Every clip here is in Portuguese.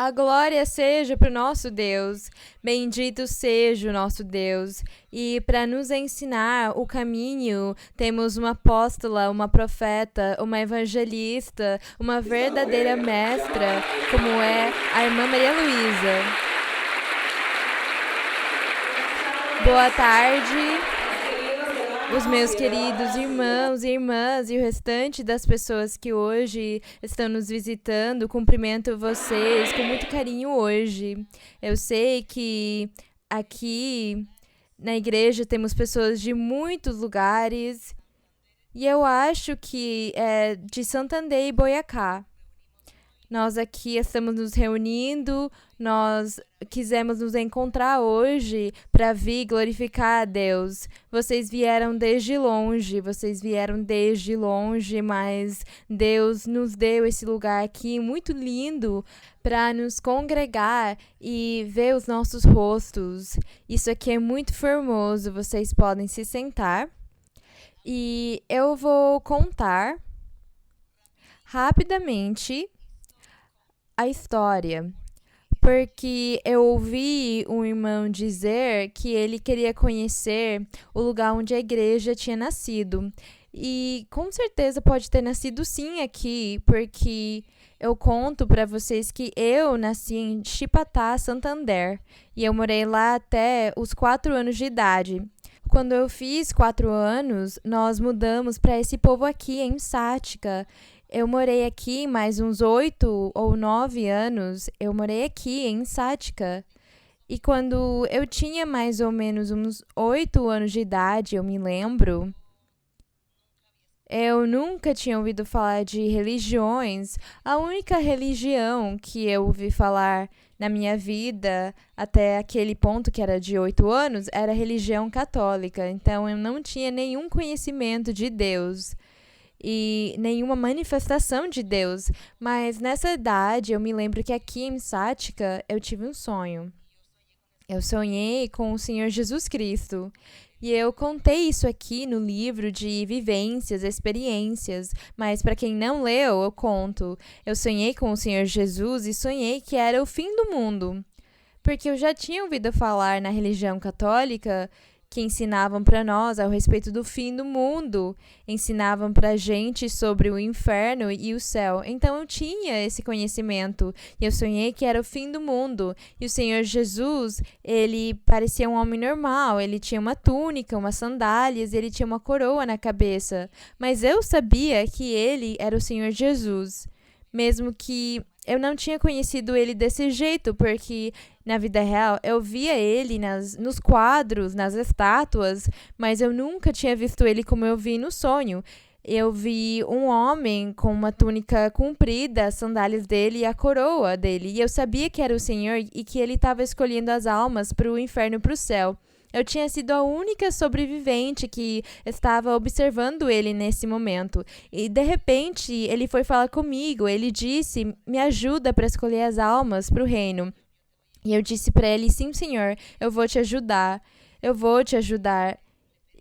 A glória seja para o nosso Deus, bendito seja o nosso Deus. E para nos ensinar o caminho, temos uma apóstola, uma profeta, uma evangelista, uma verdadeira mestra, como é a irmã Maria Luísa. Boa tarde, os meus queridos irmãos e irmãs e o restante das pessoas que hoje estão nos visitando. Cumprimento vocês com muito carinho hoje. Eu sei que aqui na igreja temos pessoas de muitos lugares e eu acho que é de Santander e Boiacá. Nós aqui estamos nos reunindo, nós quisemos nos encontrar hoje para vir glorificar a Deus. Vocês vieram desde longe, mas Deus nos deu esse lugar aqui muito lindo para nos congregar e ver os nossos rostos. Isso aqui é muito formoso, vocês podem se sentar. E eu vou contar rapidamente a história, porque eu ouvi um irmão dizer que ele queria conhecer o lugar onde a igreja tinha nascido. E com certeza pode ter nascido sim aqui, porque eu conto para vocês que eu nasci em Chipatá, Santander, e eu morei lá até os 4 anos de idade. Quando eu fiz 4 anos, nós mudamos para esse povo aqui, em Sática. Eu morei aqui mais uns 8 ou 9 anos, eu morei aqui em Sática. E quando eu tinha mais ou menos uns 8 anos de idade, eu me lembro, eu nunca tinha ouvido falar de religiões. A única religião que eu ouvi falar na minha vida, até aquele ponto que era de 8 anos, era a religião católica. Então eu não tinha nenhum conhecimento de Deus e nenhuma manifestação de Deus. Mas nessa idade, eu me lembro que aqui em Sática, eu tive um sonho. Eu sonhei com o Senhor Jesus Cristo. E eu contei isso aqui no livro de vivências, experiências. Mas para quem não leu, eu conto. Eu sonhei com o Senhor Jesus e sonhei que era o fim do mundo. Porque eu já tinha ouvido falar na religião católica que ensinavam para nós a respeito do fim do mundo, ensinavam para a gente sobre o inferno e o céu. Então eu tinha esse conhecimento e eu sonhei que era o fim do mundo. E o Senhor Jesus, ele parecia um homem normal, ele tinha uma túnica, umas sandálias, ele tinha uma coroa na cabeça. Mas eu sabia que ele era o Senhor Jesus, mesmo que eu não tinha conhecido ele desse jeito, porque na vida real eu via ele nos quadros, nas estátuas, mas eu nunca tinha visto ele como eu vi no sonho. Eu vi um homem com uma túnica comprida, as sandálias dele e a coroa dele. E eu sabia que era o Senhor e que ele estava escolhendo as almas para o inferno e para o céu. Eu tinha sido a única sobrevivente que estava observando ele nesse momento. E, de repente, ele foi falar comigo. Ele disse, me ajuda para escolher as almas para o reino. E eu disse para ele, sim, Senhor, eu vou te ajudar. Eu vou te ajudar.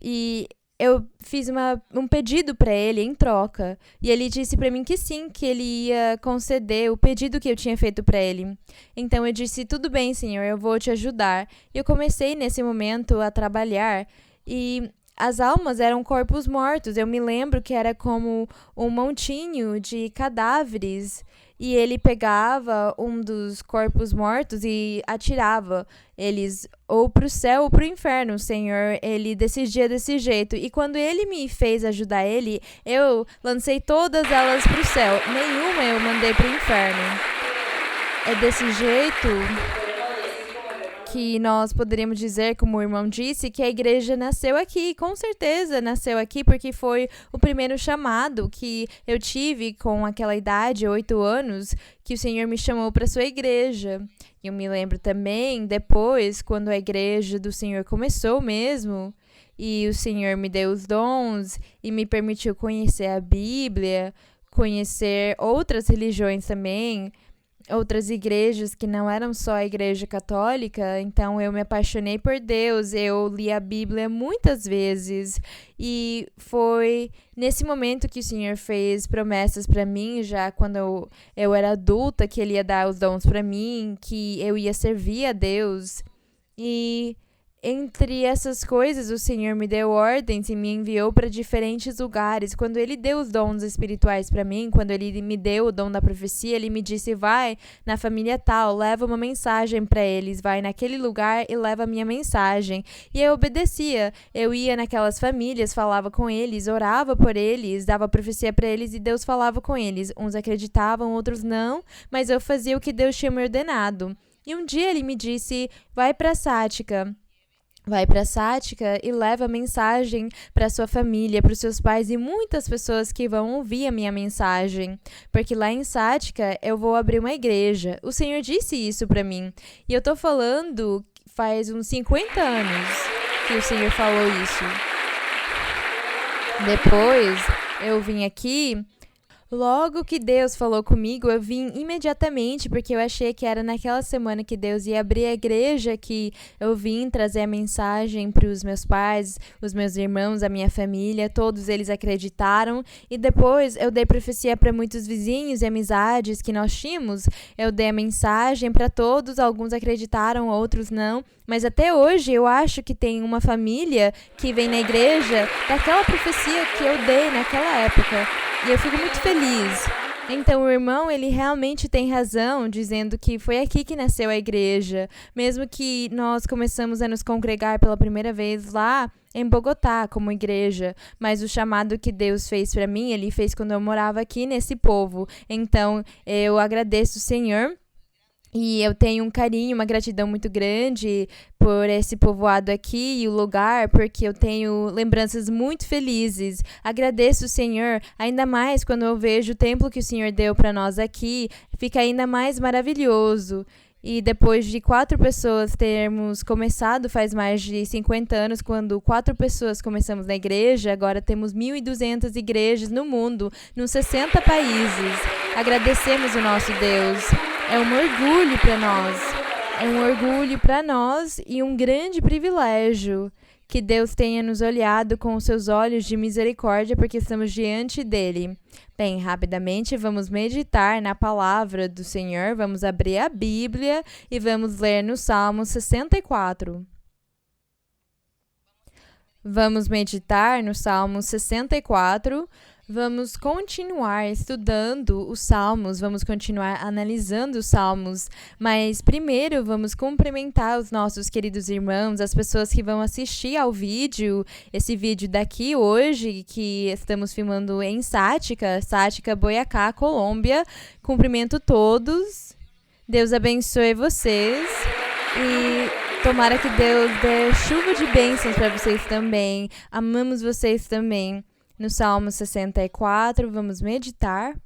E eu fiz um pedido para ele em troca. E ele disse para mim que sim, que ele ia conceder o pedido que eu tinha feito para ele. Então eu disse, tudo bem, Senhor, eu vou te ajudar. E eu comecei nesse momento a trabalhar e as almas eram corpos mortos. Eu me lembro que era como um montinho de cadáveres. E ele pegava um dos corpos mortos e atirava eles ou para o céu ou para o inferno. O Senhor, ele decidia desse jeito. E quando ele me fez ajudar ele, eu lancei todas elas para o céu. Nenhuma eu mandei para o inferno. É desse jeito que nós poderíamos dizer, como o irmão disse, que a igreja nasceu aqui. Com certeza nasceu aqui porque foi o primeiro chamado que eu tive com aquela idade, 8 anos, que o Senhor me chamou para sua igreja. Eu me lembro também, depois, quando a igreja do Senhor começou mesmo, e o Senhor me deu os dons e me permitiu conhecer a Bíblia, conhecer outras religiões também. outras igrejas que não eram só a igreja católica, então eu me apaixonei por Deus, eu li a Bíblia muitas vezes e foi nesse momento que o Senhor fez promessas para mim, já quando eu era adulta, que Ele ia dar os dons para mim, que eu ia servir a Deus. E entre essas coisas, o Senhor me deu ordens e me enviou para diferentes lugares. Quando Ele deu os dons espirituais para mim, quando Ele me deu o dom da profecia, Ele me disse: vai na família tal, leva uma mensagem para eles, vai naquele lugar e leva a minha mensagem. E eu obedecia. Eu ia naquelas famílias, falava com eles, orava por eles, dava profecia para eles e Deus falava com eles. Uns acreditavam, outros não, mas eu fazia o que Deus tinha me ordenado. E um dia Ele me disse: vai para Sática. Vai para Sática e leva a mensagem para sua família, para os seus pais e muitas pessoas que vão ouvir a minha mensagem. Porque lá em Sática eu vou abrir uma igreja. O Senhor disse isso para mim. E eu tô falando faz uns 50 anos que o Senhor falou isso. Depois eu vim aqui. Logo que Deus falou comigo, eu vim imediatamente, porque eu achei que era naquela semana que Deus ia abrir a igreja, que eu vim trazer a mensagem para os meus pais, os meus irmãos, a minha família, todos eles acreditaram. E depois eu dei profecia para muitos vizinhos e amizades que nós tínhamos. Eu dei a mensagem para todos, alguns acreditaram, outros não. Mas até hoje eu acho que tem uma família que vem na igreja daquela profecia que eu dei naquela época. E eu fico muito feliz. Então, o irmão, ele realmente tem razão, dizendo que foi aqui que nasceu a igreja. Mesmo que nós começamos a nos congregar pela primeira vez lá em Bogotá, como igreja. Mas o chamado que Deus fez para mim, Ele fez quando eu morava aqui nesse povo. Então, eu agradeço o Senhor. E eu tenho um carinho, uma gratidão muito grande por esse povoado aqui e o lugar, porque eu tenho lembranças muito felizes. Agradeço o Senhor, ainda mais quando eu vejo o templo que o Senhor deu para nós aqui, fica ainda mais maravilhoso. E depois de 4 pessoas termos começado, faz mais de 50 anos, quando 4 pessoas começamos na igreja, agora temos 1.200 igrejas no mundo, nos 60 países. Agradecemos o nosso Deus. É um orgulho para nós. É um orgulho para nós e um grande privilégio que Deus tenha nos olhado com os seus olhos de misericórdia, porque estamos diante dele. Bem, rapidamente vamos meditar na palavra do Senhor, vamos abrir a Bíblia e vamos ler no Salmo 64. Vamos meditar no Salmo 64. Vamos continuar estudando os Salmos, vamos continuar analisando os Salmos, mas primeiro vamos cumprimentar os nossos queridos irmãos, as pessoas que vão assistir ao vídeo, esse vídeo daqui hoje, que estamos filmando em Sática, Boyacá, Colômbia. Cumprimento todos, Deus abençoe vocês e tomara que Deus dê chuva de bênçãos para vocês também, amamos vocês também. No Salmo 64, vamos meditar.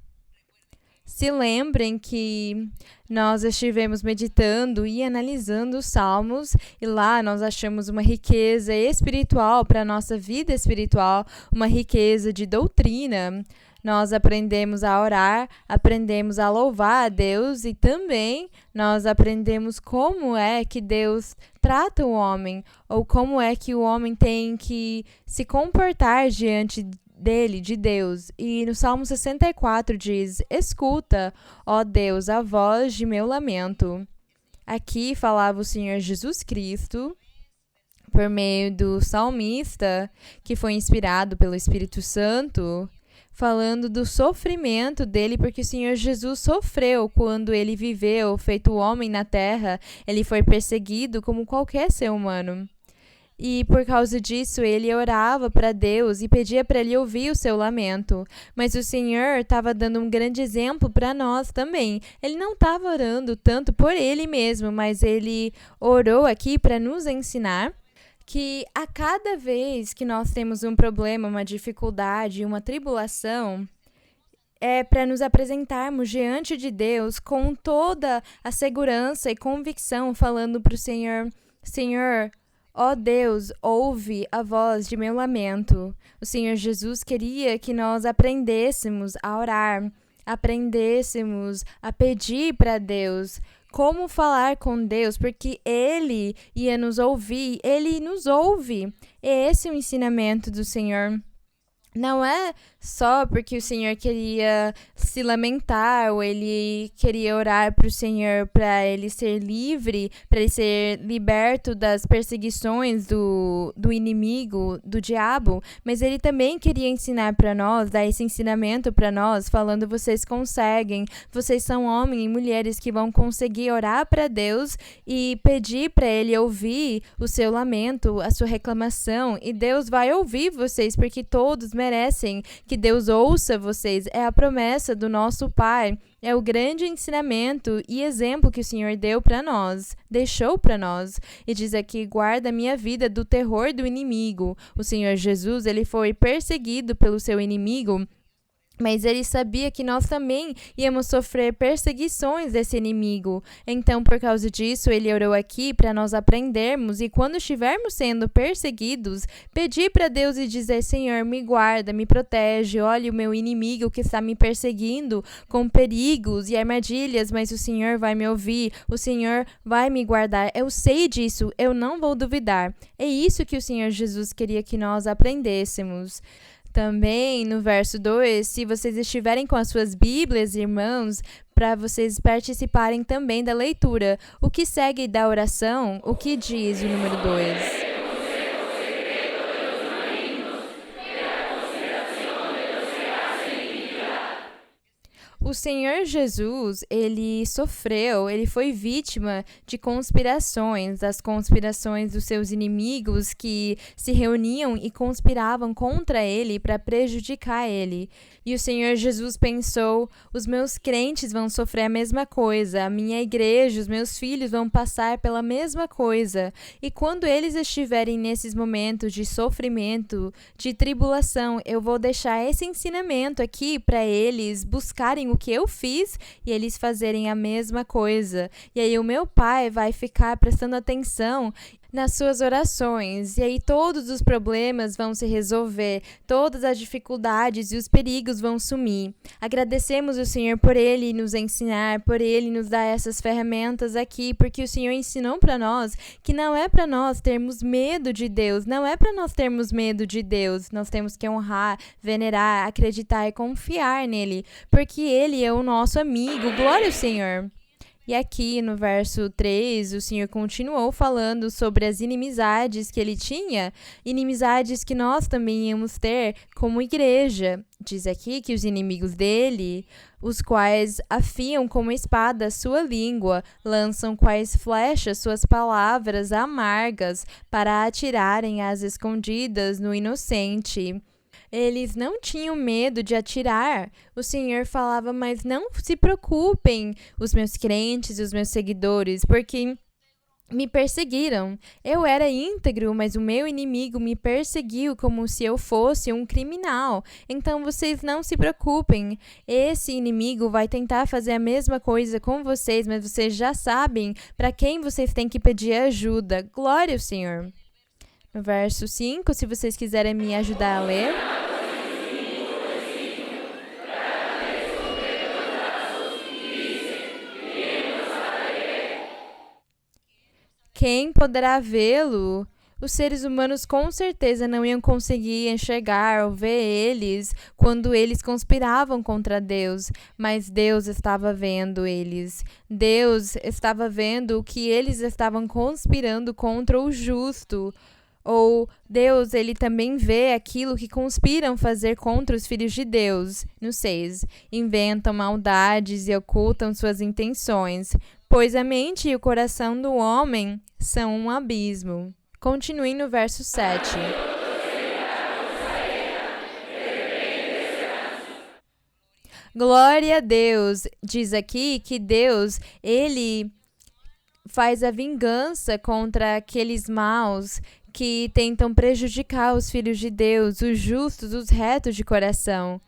Se lembrem que nós estivemos meditando e analisando os Salmos e lá nós achamos uma riqueza espiritual para a nossa vida espiritual, uma riqueza de doutrina. Nós aprendemos a orar, aprendemos a louvar a Deus e também nós aprendemos como é que Deus trata o homem ou como é que o homem tem que se comportar diante dele, de Deus. E no Salmo 64 diz: escuta, ó Deus, a voz de meu lamento. Aqui falava o Senhor Jesus Cristo por meio do salmista, que foi inspirado pelo Espírito Santo, falando do sofrimento dele, porque o Senhor Jesus sofreu quando ele viveu, feito homem na terra. Ele foi perseguido como qualquer ser humano. E por causa disso, ele orava para Deus e pedia para ele ouvir o seu lamento. Mas o Senhor estava dando um grande exemplo para nós também. Ele não estava orando tanto por ele mesmo, mas ele orou aqui para nos ensinar que a cada vez que nós temos um problema, uma dificuldade, uma tribulação, é para nos apresentarmos diante de Deus com toda a segurança e convicção, falando para o Senhor: Senhor, ó Deus, ouve a voz de meu lamento. O Senhor Jesus queria que nós aprendêssemos a orar, aprendêssemos a pedir para Deus como falar com Deus, porque Ele ia nos ouvir, Ele nos ouve. Esse é o ensinamento do Senhor. Não é só porque o Senhor queria se lamentar ou ele queria orar para o Senhor para ele ser livre, para ele ser liberto das perseguições do inimigo, do diabo, mas ele também queria ensinar para nós, dar esse ensinamento para nós, falando: vocês conseguem, vocês são homens e mulheres que vão conseguir orar para Deus e pedir para ele ouvir o seu lamento, a sua reclamação, e Deus vai ouvir vocês, porque todos merecem que Deus ouça vocês. É a promessa do nosso Pai. É o grande ensinamento e exemplo que o Senhor deu para nós, deixou para nós. E diz aqui: guarda a minha vida do terror do inimigo. O Senhor Jesus, ele foi perseguido pelo seu inimigo, mas ele sabia que nós também íamos sofrer perseguições desse inimigo. Então, por causa disso, ele orou aqui para nós aprendermos e quando estivermos sendo perseguidos, pedir para Deus e dizer: Senhor, me guarda, me protege, olhe o meu inimigo que está me perseguindo com perigos e armadilhas, mas o Senhor vai me ouvir, o Senhor vai me guardar. Eu sei disso, eu não vou duvidar. É isso que o Senhor Jesus queria que nós aprendêssemos. Também no verso 2, se vocês estiverem com as suas Bíblias, irmãos, para vocês participarem também da leitura. O que segue da oração, o que diz o número 2? O Senhor Jesus, ele sofreu, ele foi vítima de conspirações, das conspirações dos seus inimigos que se reuniam e conspiravam contra ele para prejudicar ele. E o Senhor Jesus pensou: os meus crentes vão sofrer a mesma coisa, a minha igreja, os meus filhos vão passar pela mesma coisa. E quando eles estiverem nesses momentos de sofrimento, de tribulação, eu vou deixar esse ensinamento aqui para eles buscarem o que eu fiz e eles fazerem a mesma coisa. E aí o meu Pai vai ficar prestando atenção nas suas orações, e aí todos os problemas vão se resolver, todas as dificuldades e os perigos vão sumir. Agradecemos o Senhor por Ele nos ensinar, por Ele nos dar essas ferramentas aqui, porque o Senhor ensinou para nós que não é para nós termos medo de Deus, não é para nós termos medo de Deus, nós temos que honrar, venerar, acreditar e confiar nele, porque Ele é o nosso amigo. Glória ao Senhor! E aqui no verso 3, o Senhor continuou falando sobre as inimizades que ele tinha, inimizades que nós também íamos ter como igreja. Diz aqui que os inimigos dele, os quais afiam como espada a sua língua, lançam quais flechas suas palavras amargas para atirarem às escondidas no inocente. Eles não tinham medo de atirar. O Senhor falava: mas não se preocupem, os meus crentes e os meus seguidores, porque me perseguiram. Eu era íntegro, mas o meu inimigo me perseguiu como se eu fosse um criminal. Então vocês não se preocupem. Esse inimigo vai tentar fazer a mesma coisa com vocês, mas vocês já sabem para quem vocês têm que pedir ajuda. Glória ao Senhor! No verso 5, se vocês quiserem me ajudar a ler. Quem poderá vê-lo? Os seres humanos com certeza não iam conseguir enxergar ou ver eles quando eles conspiravam contra Deus, mas Deus estava vendo eles. Deus estava vendo o que eles estavam conspirando contra o justo. Ou Deus, ele também vê aquilo que conspiram fazer contra os filhos de Deus. No 6, inventam maldades e ocultam suas intenções, pois a mente e o coração do homem são um abismo. Continue no verso 7. Glória a Deus! Diz aqui que Deus, ele faz a vingança contra aqueles maus que tentam prejudicar os filhos de Deus, os justos, os retos de coração.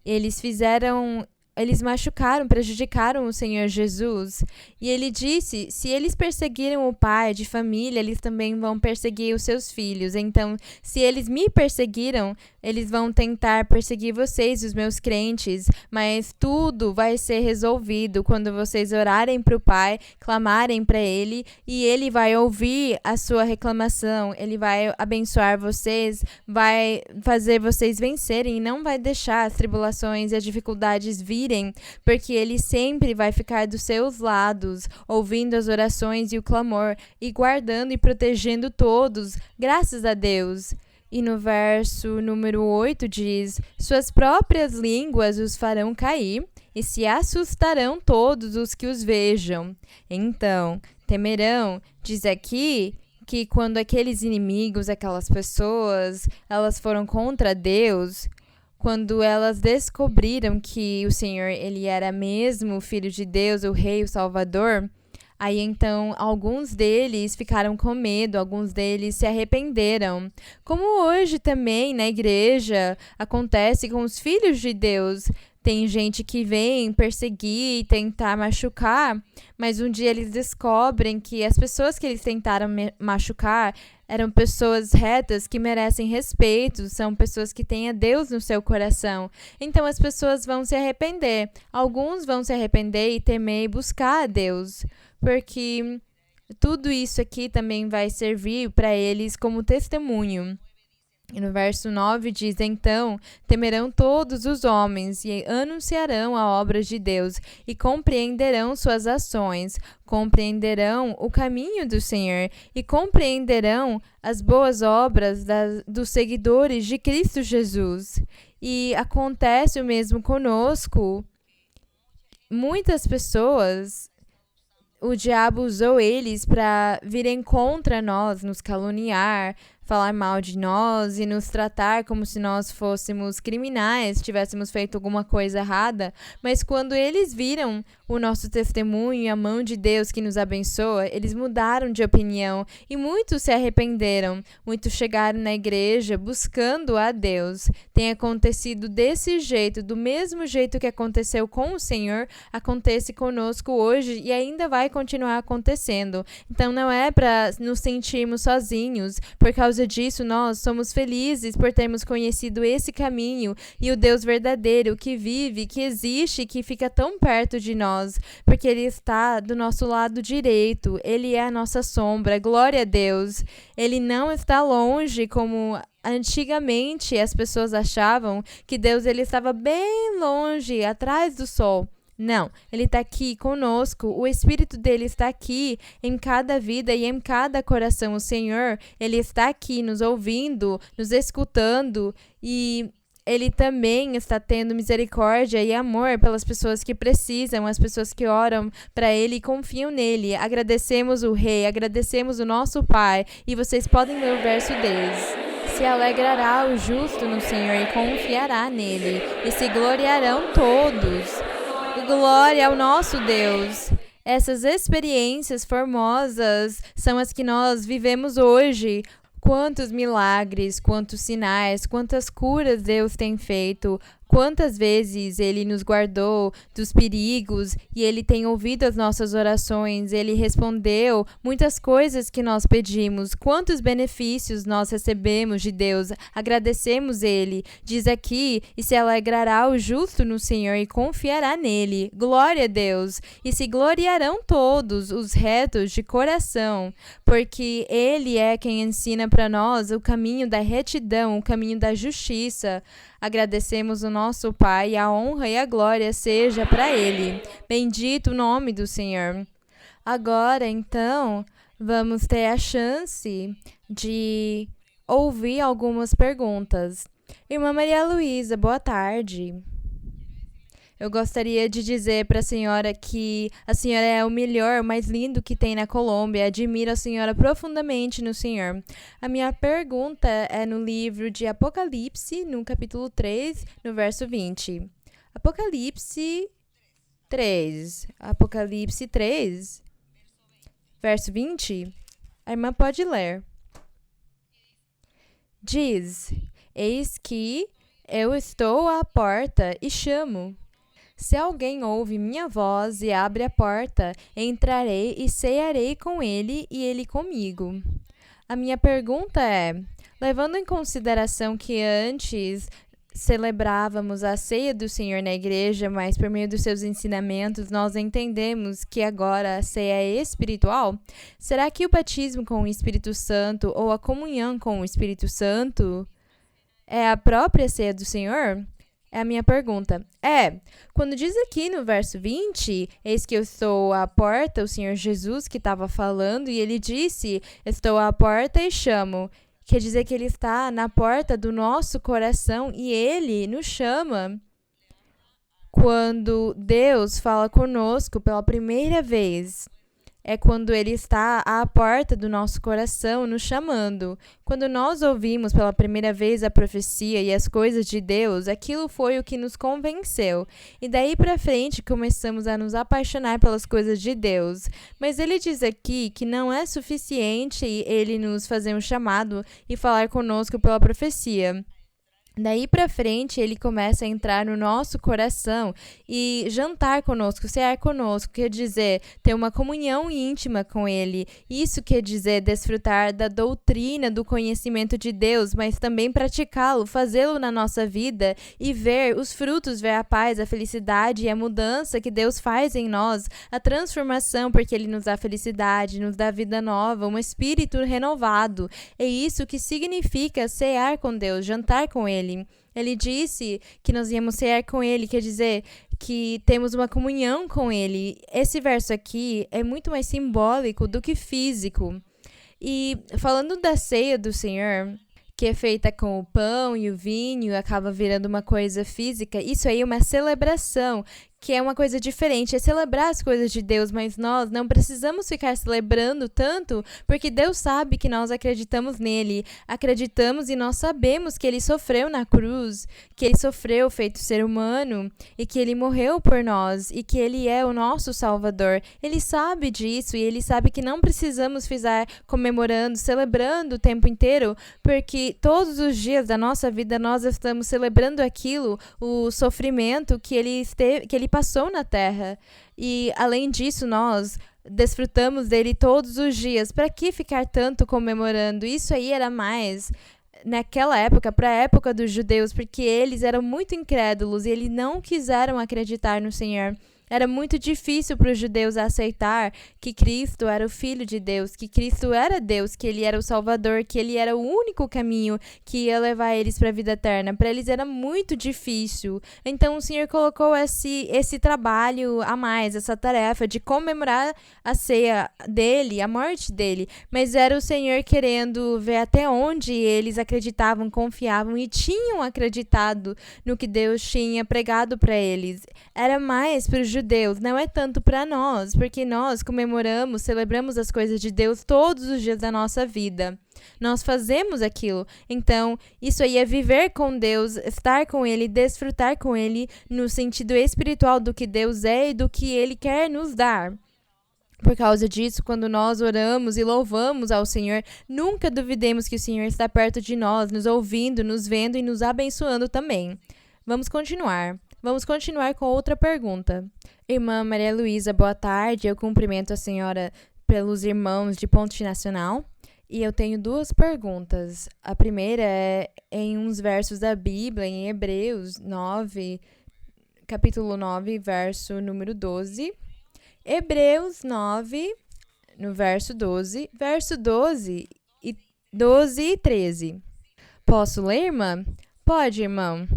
Eles fizeram eles machucaram, prejudicaram o Senhor Jesus. E ele disse, se eles perseguiram o pai de família, eles também vão perseguir os seus filhos. Então, se eles me perseguiram, eles vão tentar perseguir vocês, os meus crentes. Mas tudo vai ser resolvido quando vocês orarem para o Pai, clamarem para Ele, e Ele vai ouvir a sua reclamação. Ele vai abençoar vocês, vai fazer vocês vencerem e não vai deixar as tribulações e as dificuldades virem, porque Ele sempre vai ficar dos seus lados, ouvindo as orações e o clamor, e guardando e protegendo todos, graças a Deus. E no verso número 8 diz, suas próprias línguas os farão cair, e se assustarão todos os que os vejam. Então, temerão, diz aqui, que quando aqueles inimigos, aquelas pessoas, elas foram contra Deus, quando elas descobriram que o Senhor, ele era mesmo o Filho de Deus, o Rei, o Salvador, aí então alguns deles ficaram com medo, alguns deles se arrependeram. Como hoje também na igreja acontece com os filhos de Deus. Tem gente que vem perseguir, tentar machucar, mas um dia eles descobrem que as pessoas que eles tentaram machucar eram pessoas retas que merecem respeito, são pessoas que têm a Deus no seu coração. Então as pessoas vão se arrepender. Alguns vão se arrepender e temer e buscar a Deus, porque tudo isso aqui também vai servir para eles como testemunho. E no verso 9 diz, então, temerão todos os homens e anunciarão a obra de Deus e compreenderão suas ações, compreenderão o caminho do Senhor e compreenderão as boas obras dos seguidores de Cristo Jesus. E acontece o mesmo conosco. Muitas pessoas, o diabo usou eles para virem contra nós, nos caluniar, falar mal de nós e nos tratar como se nós fôssemos criminais, tivéssemos feito alguma coisa errada. Mas quando eles viram o nosso testemunho e a mão de Deus que nos abençoa, eles mudaram de opinião e muitos se arrependeram. Muitos chegaram na igreja buscando a Deus. Tem acontecido desse jeito, do mesmo jeito que aconteceu com o Senhor, acontece conosco hoje e ainda vai continuar acontecendo. Então não é para nos sentirmos sozinhos. Por causa disso, nós somos felizes por termos conhecido esse caminho e o Deus verdadeiro que vive, que existe, que fica tão perto de nós, porque Ele está do nosso lado direito, Ele é a nossa sombra, glória a Deus. Ele não está longe como antigamente as pessoas achavam que Deus ele estava bem longe, atrás do sol. Não, Ele está aqui conosco, o Espírito dele está aqui em cada vida e em cada coração. O Senhor, Ele está aqui nos ouvindo, nos escutando e Ele também está tendo misericórdia e amor pelas pessoas que precisam, as pessoas que oram para Ele e confiam nele. Agradecemos o Rei, agradecemos o nosso Pai e vocês podem ler o verso 10. Se alegrará o justo no Senhor e confiará nele, e se gloriarão todos. Glória ao nosso Deus! Essas experiências formosas são as que nós vivemos hoje. Quantos milagres, quantos sinais, quantas curas Deus tem feito. Quantas vezes Ele nos guardou dos perigos e Ele tem ouvido as nossas orações, Ele respondeu muitas coisas que nós pedimos. Quantos benefícios nós recebemos de Deus, agradecemos Ele. Diz aqui, e se alegrará o justo no Senhor e confiará nele. Glória a Deus! E se gloriarão todos os retos de coração, porque Ele é quem ensina para nós o caminho da retidão, o caminho da justiça. Agradecemos o nosso Pai, a honra e a glória seja para Ele. Bendito o nome do Senhor. Agora, então, vamos ter a chance de ouvir algumas perguntas. Irmã Maria Luísa, boa tarde. Eu gostaria de dizer para a senhora que a senhora é o melhor, o mais lindo que tem na Colômbia. Admiro a senhora profundamente no Senhor. A minha pergunta é no livro de Apocalipse, no capítulo 3, no verso 20. Apocalipse 3, verso 20. A irmã pode ler. Diz, eis que eu estou à porta e chamo. Se alguém ouve minha voz e abre a porta, entrarei e cearei com ele e ele comigo. A minha pergunta é, levando em consideração que antes celebrávamos a ceia do Senhor na igreja, mas por meio dos seus ensinamentos nós entendemos que agora a ceia é espiritual? Será que o batismo com o Espírito Santo ou a comunhão com o Espírito Santo é a própria ceia do Senhor? É a minha pergunta. Quando diz aqui no verso 20, eis que eu estou à porta, o Senhor Jesus que estava falando, e ele disse, estou à porta e chamo. Quer dizer que ele está na porta do nosso coração e ele nos chama. Quando Deus fala conosco pela primeira vez, é quando ele está à porta do nosso coração nos chamando. Quando nós ouvimos pela primeira vez a profecia e as coisas de Deus, aquilo foi o que nos convenceu. E daí para frente começamos a nos apaixonar pelas coisas de Deus. Mas ele diz aqui que não é suficiente ele nos fazer um chamado e falar conosco pela profecia. Daí pra frente, ele começa a entrar no nosso coração e jantar conosco, cear conosco, quer dizer, ter uma comunhão íntima com ele. Isso quer dizer desfrutar da doutrina, do conhecimento de Deus, mas também praticá-lo, fazê-lo na nossa vida e ver os frutos, ver a paz, a felicidade e a mudança que Deus faz em nós, a transformação, porque ele nos dá felicidade, nos dá vida nova, um espírito renovado. É isso que significa cear com Deus, jantar com ele. Ele disse que nós íamos cear com ele, quer dizer que temos uma comunhão com ele. Esse verso aqui é muito mais simbólico do que físico. E falando da ceia do Senhor, que é feita com o pão e o vinho, acaba virando uma coisa física, isso aí é uma celebração, que é uma coisa diferente, é celebrar as coisas de Deus, mas nós não precisamos ficar celebrando tanto, porque Deus sabe que nós acreditamos nele, acreditamos e nós sabemos que ele sofreu na cruz, que ele sofreu feito ser humano, e que ele morreu por nós, e que ele é o nosso Salvador. Ele sabe disso, e ele sabe que não precisamos ficar comemorando, celebrando o tempo inteiro, porque todos os dias da nossa vida nós estamos celebrando aquilo, o sofrimento que ele passou na terra. E além disso, nós desfrutamos dele todos os dias. Para que ficar tanto comemorando? Isso aí era mais naquela época, para a época dos judeus, porque eles eram muito incrédulos e eles não quiseram acreditar no Senhor. Era muito difícil para os judeus aceitar que Cristo era o Filho de Deus, que Cristo era Deus, que ele era o Salvador, que ele era o único caminho que ia levar eles para a vida eterna. Para eles era muito difícil. Então o Senhor colocou esse trabalho a mais, essa tarefa de comemorar a ceia dele, a morte dele. Mas era o Senhor querendo ver até onde eles acreditavam, confiavam e tinham acreditado no que Deus tinha pregado para eles. Era mais para os judeus, não é tanto para nós, porque nós comemoramos, celebramos as coisas de Deus todos os dias da nossa vida. Nós fazemos aquilo. Então, isso aí é viver com Deus, estar com Ele, desfrutar com Ele no sentido espiritual do que Deus é e do que Ele quer nos dar. Por causa disso, quando nós oramos e louvamos ao Senhor, nunca duvidemos que o Senhor está perto de nós, nos ouvindo, nos vendo e nos abençoando também. Vamos continuar com outra pergunta. Irmã Maria Luísa, boa tarde. Eu cumprimento a senhora pelos irmãos de Ponte Nacional. E eu tenho duas perguntas. A primeira é em uns versos da Bíblia, em Hebreus 9, capítulo 9, verso número 12. Hebreus 9, no verso 12. Verso 12 e 13. Posso ler, irmã? Pode, irmão.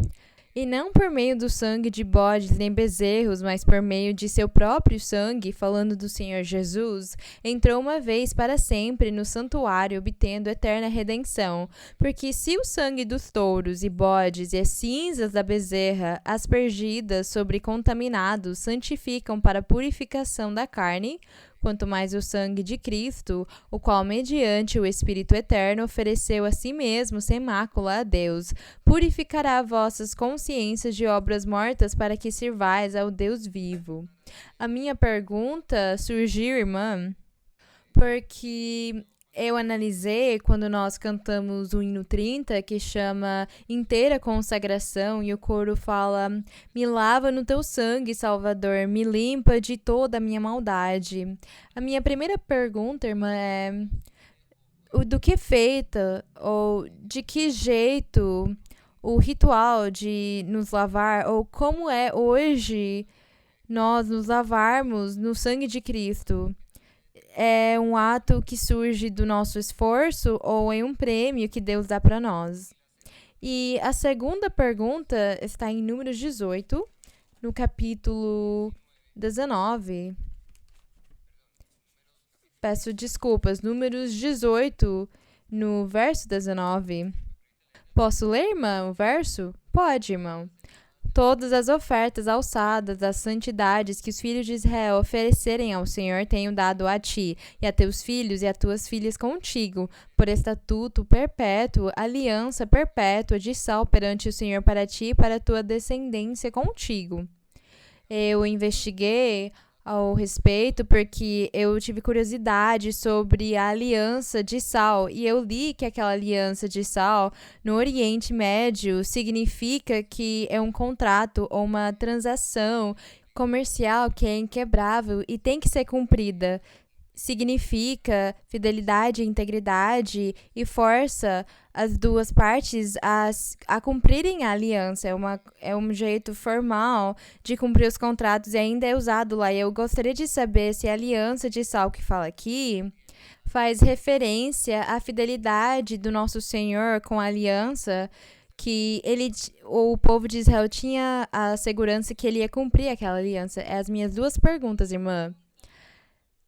E não por meio do sangue de bodes nem bezerros, mas por meio de seu próprio sangue, falando do Senhor Jesus, entrou uma vez para sempre no santuário, obtendo eterna redenção. Porque se o sangue dos touros e bodes e as cinzas da bezerra, aspergidas sobre contaminados, santificam para a purificação da carne, quanto mais o sangue de Cristo, o qual, mediante o Espírito Eterno, ofereceu a si mesmo sem mácula a Deus, purificará vossas consciências de obras mortas para que sirvais ao Deus vivo. A minha pergunta surgiu, irmã, porque eu analisei quando nós cantamos o hino 30, que chama Inteira Consagração, e o coro fala: Me lava no teu sangue, Salvador, me limpa de toda a minha maldade. A minha primeira pergunta, irmã, é: do que é feita ou de que jeito o ritual de nos lavar, ou como é hoje nós nos lavarmos no sangue de Cristo? É um ato que surge do nosso esforço ou é um prêmio que Deus dá para nós? E a segunda pergunta está em Números 18, no capítulo 19. Peço desculpas, Números 18, no verso 19. Posso ler, irmão, o verso? Pode, irmão. Todas as ofertas alçadas às santidades que os filhos de Israel oferecerem ao Senhor tenho dado a ti, e a teus filhos e a tuas filhas contigo, por estatuto perpétuo, aliança perpétua de sal perante o Senhor para ti e para a tua descendência contigo. Eu investiguei ao respeito porque eu tive curiosidade sobre a aliança de sal e eu li que aquela aliança de sal no Oriente Médio significa que é um contrato ou uma transação comercial que é inquebrável e tem que ser cumprida. Significa fidelidade, integridade e força as duas partes a cumprirem a aliança. É um jeito formal de cumprir os contratos e ainda é usado lá. E eu gostaria de saber se a aliança de sal que fala aqui faz referência à fidelidade do nosso Senhor com a aliança que o povo de Israel tinha a segurança que ele ia cumprir aquela aliança. É as minhas duas perguntas, irmã.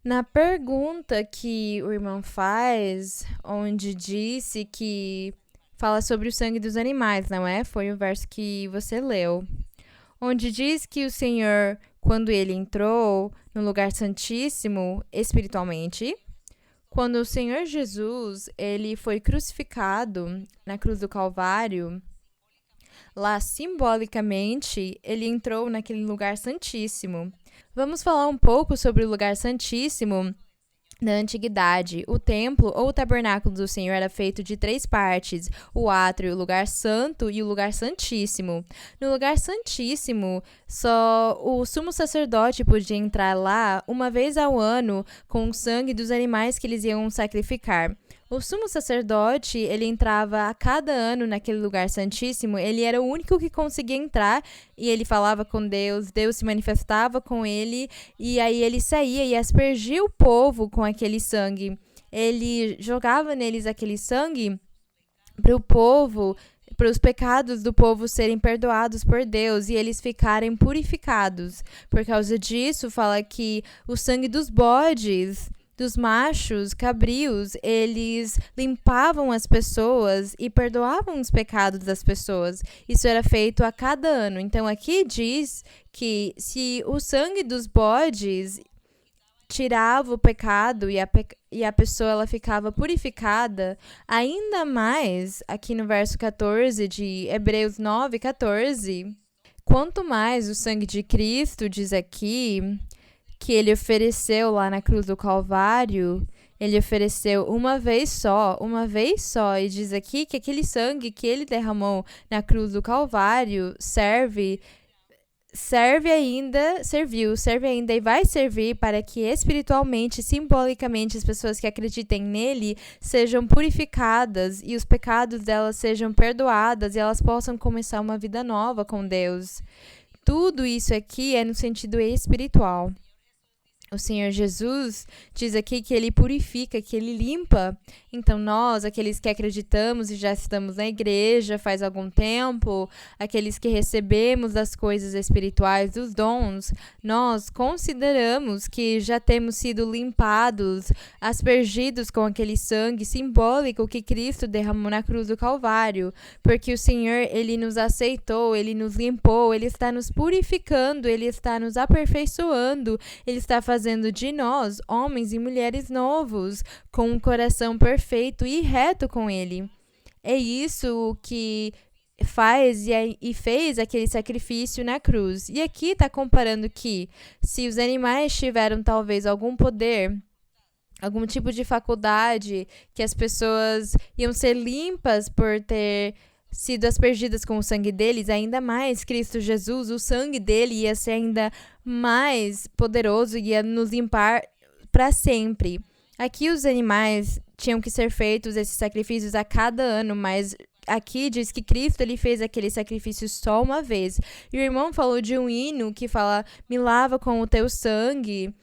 Na pergunta que o irmão faz, onde disse que fala sobre o sangue dos animais, não é? Foi o verso que você leu. Onde diz que o Senhor, quando ele entrou no lugar santíssimo espiritualmente, quando o Senhor Jesus, ele foi crucificado na cruz do Calvário, lá simbolicamente, ele entrou naquele lugar santíssimo. Vamos falar um pouco sobre o lugar santíssimo na antiguidade. O templo ou o tabernáculo do Senhor era feito de 3 partes: o átrio, o lugar santo e o lugar santíssimo. No lugar santíssimo, só o sumo sacerdote podia entrar lá uma vez ao ano com o sangue dos animais que eles iam sacrificar. O sumo sacerdote, ele entrava a cada ano naquele lugar santíssimo, ele era o único que conseguia entrar e ele falava com Deus, Deus se manifestava com ele e aí ele saía e aspergia o povo com aquele sangue. Ele jogava neles aquele sangue para o povo, para os pecados do povo serem perdoados por Deus e eles ficarem purificados. Por causa disso, fala que o sangue dos bodes, dos machos cabrios, eles limpavam as pessoas e perdoavam os pecados das pessoas. Isso era feito a cada ano. Então aqui diz que se o sangue dos bodes tirava o pecado e a pessoa ela ficava purificada, ainda mais aqui no verso 14 de Hebreus 9:14, quanto mais o sangue de Cristo, diz aqui, que ele ofereceu lá na cruz do Calvário, ele ofereceu uma vez só, e diz aqui que aquele sangue que ele derramou na cruz do Calvário serve ainda e vai servir para que espiritualmente, simbolicamente, as pessoas que acreditem nele sejam purificadas e os pecados delas sejam perdoadas e elas possam começar uma vida nova com Deus. Tudo isso aqui é no sentido espiritual. O Senhor Jesus diz aqui que ele purifica, que ele limpa. Então nós, aqueles que acreditamos e já estamos na igreja faz algum tempo, aqueles que recebemos as coisas espirituais, dos dons, nós consideramos que já temos sido limpados, aspergidos com aquele sangue simbólico que Cristo derramou na cruz do Calvário, porque o Senhor, ele nos aceitou, ele nos limpou, ele está nos purificando, ele está nos aperfeiçoando, ele está fazendo de nós homens e mulheres novos, com um coração perfeito e reto com ele. É isso que faz e fez aquele sacrifício na cruz. E aqui está comparando que se os animais tiveram talvez algum poder, algum tipo de faculdade, que as pessoas iam ser limpas por ter sido aspergidas com o sangue deles, ainda mais Cristo Jesus, o sangue dele ia ser ainda mais poderoso, ia nos limpar para sempre. Aqui os animais tinham que ser feitos esses sacrifícios a cada ano, mas aqui diz que Cristo ele fez aquele sacrifício só uma vez. E o irmão falou de um hino que fala: me lava com o teu sangue.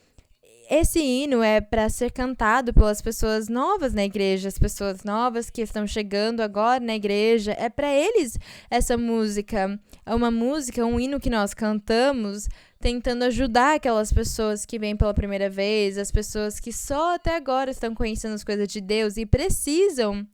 Esse hino é para ser cantado pelas pessoas novas na igreja, as pessoas novas que estão chegando agora na igreja. É para eles essa música. É uma música, um hino que nós cantamos tentando ajudar aquelas pessoas que vêm pela primeira vez, as pessoas que só até agora estão conhecendo as coisas de Deus e precisam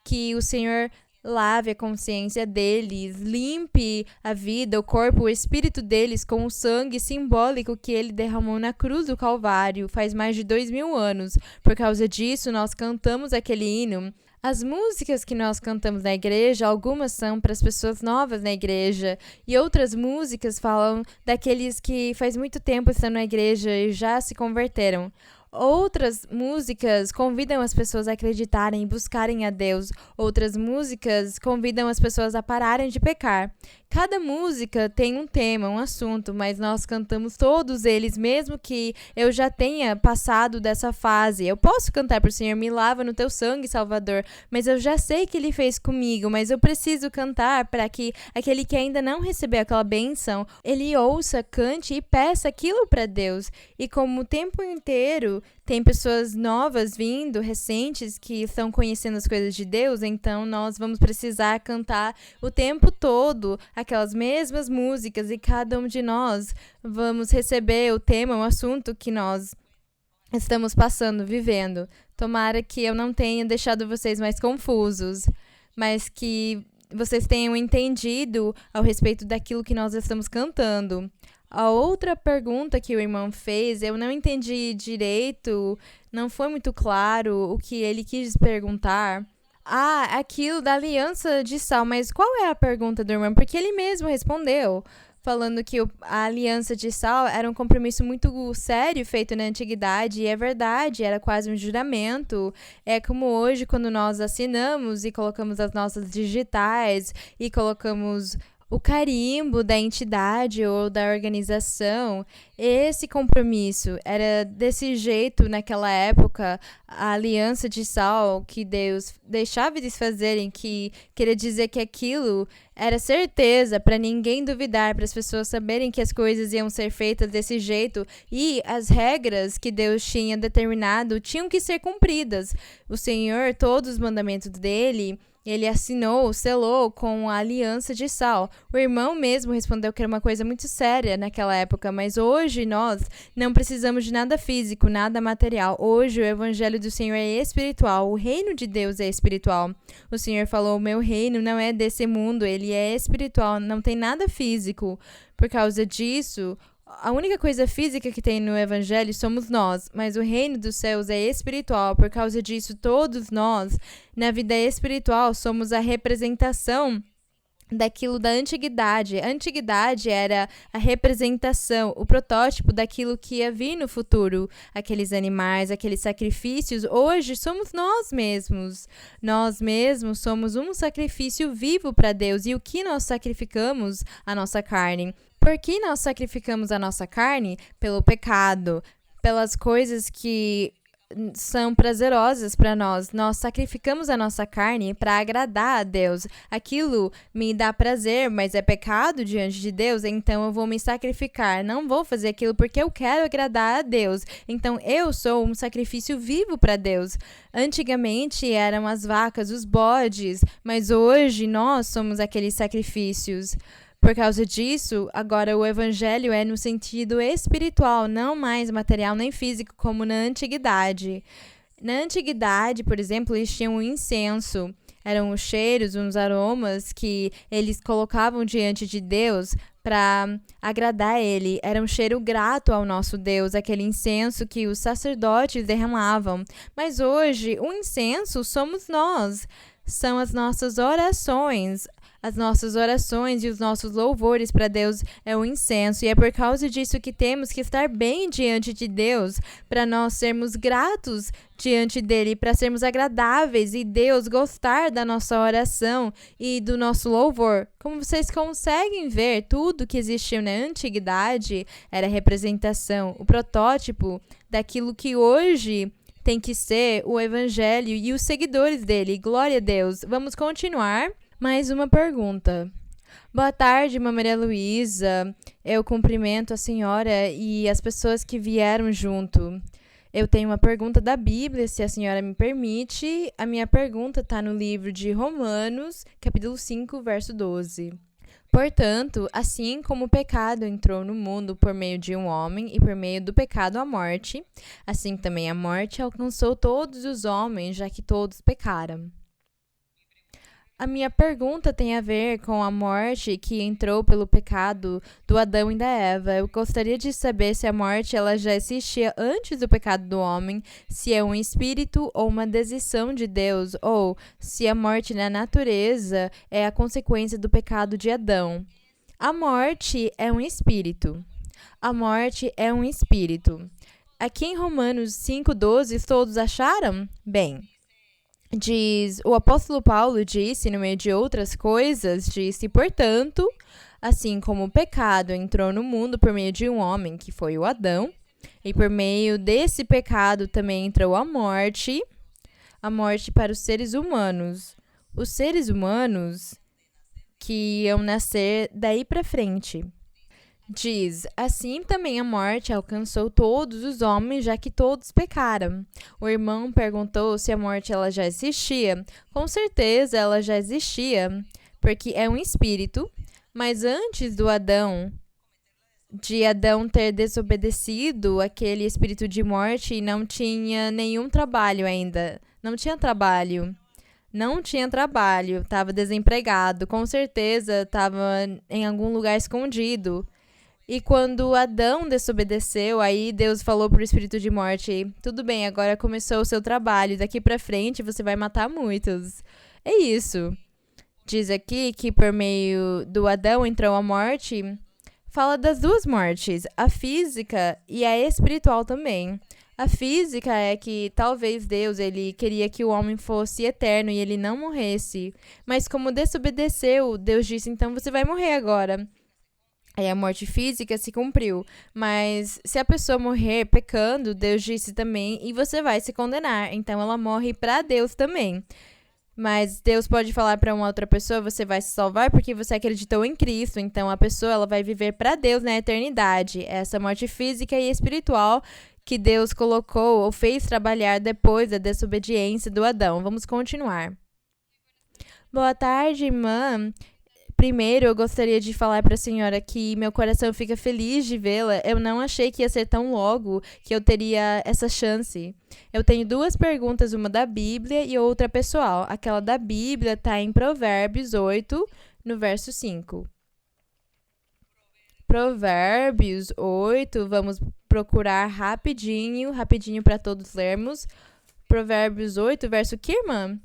que o Senhor lave a consciência deles, limpe a vida, o corpo, o espírito deles com o sangue simbólico que ele derramou na cruz do Calvário faz mais de 2000 anos. Por causa disso, nós cantamos aquele hino. As músicas que nós cantamos na igreja, algumas são para as pessoas novas na igreja e outras músicas falam daqueles que faz muito tempo estão na igreja e já se converteram. Outras músicas convidam as pessoas a acreditarem e buscarem a Deus. Outras músicas convidam as pessoas a pararem de pecar. Cada música tem um tema, um assunto, mas nós cantamos todos eles, mesmo que eu já tenha passado dessa fase. Eu posso cantar para o Senhor, me lava no teu sangue, Salvador, mas eu já sei que Ele fez comigo, mas eu preciso cantar para que aquele que ainda não recebeu aquela bênção, ele ouça, cante e peça aquilo para Deus. E como o tempo inteiro tem pessoas novas vindo, recentes, que estão conhecendo as coisas de Deus, então nós vamos precisar cantar o tempo todo aquelas mesmas músicas e cada um de nós vamos receber o tema, o assunto que nós estamos passando, vivendo. Tomara que eu não tenha deixado vocês mais confusos, mas que vocês tenham entendido ao respeito daquilo que nós estamos cantando. A outra pergunta que o irmão fez, eu não entendi direito, não foi muito claro o que ele quis perguntar. Aquilo da aliança de sal, mas qual é a pergunta do irmão? Porque ele mesmo respondeu, falando que a aliança de sal era um compromisso muito sério feito na antiguidade, e é verdade, era quase um juramento. É como hoje, quando nós assinamos e colocamos as nossas digitais e colocamos o carimbo da entidade ou da organização. Esse compromisso era desse jeito naquela época. A aliança de sal que Deus deixava eles fazerem, que queria dizer que aquilo era certeza para ninguém duvidar, para as pessoas saberem que as coisas iam ser feitas desse jeito e as regras que Deus tinha determinado tinham que ser cumpridas. O Senhor, todos os mandamentos dele, ele assinou, selou com a aliança de sal. O irmão mesmo respondeu que era uma coisa muito séria naquela época, mas hoje nós não precisamos de nada físico, nada material. Hoje o evangelho do Senhor é espiritual, o reino de Deus é espiritual. O Senhor falou: o meu reino não é desse mundo, ele é espiritual, não tem nada físico. Por causa disso, a única coisa física que tem no evangelho somos nós, mas o reino dos céus é espiritual. Por causa disso, todos nós, na vida espiritual, somos a representação daquilo da antiguidade. A antiguidade era a representação, o protótipo daquilo que ia vir no futuro. Aqueles animais, aqueles sacrifícios. Hoje somos nós mesmos. Nós mesmos somos um sacrifício vivo para Deus. E o que nós sacrificamos? A nossa carne. Por que nós sacrificamos a nossa carne? Pelo pecado, pelas coisas que são prazerosas para nós. Nós sacrificamos a nossa carne para agradar a Deus. Aquilo me dá prazer, mas é pecado diante de Deus, então eu vou me sacrificar. Não vou fazer aquilo porque eu quero agradar a Deus. Então eu sou um sacrifício vivo para Deus. Antigamente eram as vacas, os bodes, mas hoje nós somos aqueles sacrifícios. Por causa disso, agora o evangelho é no sentido espiritual, não mais material nem físico, como na antiguidade. Na antiguidade, por exemplo, eles tinham um incenso. Eram os cheiros, uns aromas que eles colocavam diante de Deus para agradar Ele. Era um cheiro grato ao nosso Deus, aquele incenso que os sacerdotes derramavam. Mas hoje, o incenso somos nós. São as nossas orações. As nossas orações e os nossos louvores para Deus é o incenso, e é por causa disso que temos que estar bem diante de Deus, para nós sermos gratos diante dele, para sermos agradáveis e Deus gostar da nossa oração e do nosso louvor. Como vocês conseguem ver, tudo que existiu na antiguidade era representação, o protótipo daquilo que hoje tem que ser o evangelho e os seguidores dele. Glória a Deus. Vamos continuar. Mais uma pergunta. Boa tarde, Maria Luísa. Eu cumprimento a senhora e as pessoas que vieram junto. Eu tenho uma pergunta da Bíblia, se a senhora me permite. A minha pergunta está no livro de Romanos, capítulo 5, verso 12. Portanto, assim como o pecado entrou no mundo por meio de um homem e por meio do pecado a morte, assim também a morte alcançou todos os homens, já que todos pecaram. A minha pergunta tem a ver com a morte que entrou pelo pecado do Adão e da Eva. Eu gostaria de saber se a morte ela já existia antes do pecado do homem, se é um espírito ou uma decisão de Deus, ou se a morte na natureza é a consequência do pecado de Adão. A morte é um espírito. A morte é um espírito. Aqui em Romanos 5,12, todos acharam? Bem, o apóstolo Paulo disse, no meio de outras coisas, disse, portanto, assim como o pecado entrou no mundo por meio de um homem, que foi o Adão, e por meio desse pecado também entrou a morte para os seres humanos. Os seres humanos que iam nascer daí para frente. Diz, assim também a morte alcançou todos os homens, já que todos pecaram. O irmão perguntou se a morte ela já existia. Com certeza ela já existia, porque é um espírito, mas antes de Adão ter desobedecido aquele espírito de morte, não tinha nenhum trabalho ainda. Não tinha trabalho, estava desempregado, com certeza estava em algum lugar escondido. E quando Adão desobedeceu, aí Deus falou pro espírito de morte, tudo bem, agora começou o seu trabalho, daqui pra frente você vai matar muitos. É isso. Diz aqui que por meio do Adão entrou a morte, fala das duas mortes, a física e a espiritual também. A física é que talvez Deus ele queria que o homem fosse eterno e ele não morresse. Mas como desobedeceu, Deus disse, então você vai morrer agora. Aí a morte física se cumpriu, mas se a pessoa morrer pecando, Deus disse também, e você vai se condenar. Então ela morre para Deus também. Mas Deus pode falar para uma outra pessoa, você vai se salvar porque você acreditou em Cristo. Então a pessoa ela vai viver para Deus na eternidade. Essa morte física e espiritual que Deus colocou ou fez trabalhar depois da desobediência do Adão. Vamos continuar. Boa tarde, irmã. Primeiro, eu gostaria de falar para a senhora que meu coração fica feliz de vê-la. Eu não achei que ia ser tão logo que eu teria essa chance. Eu tenho duas perguntas, uma da Bíblia e outra pessoal. Aquela da Bíblia está em Provérbios 8, no verso 5. Provérbios 8, vamos procurar rapidinho para todos lermos. Provérbios 8, verso que, irmã?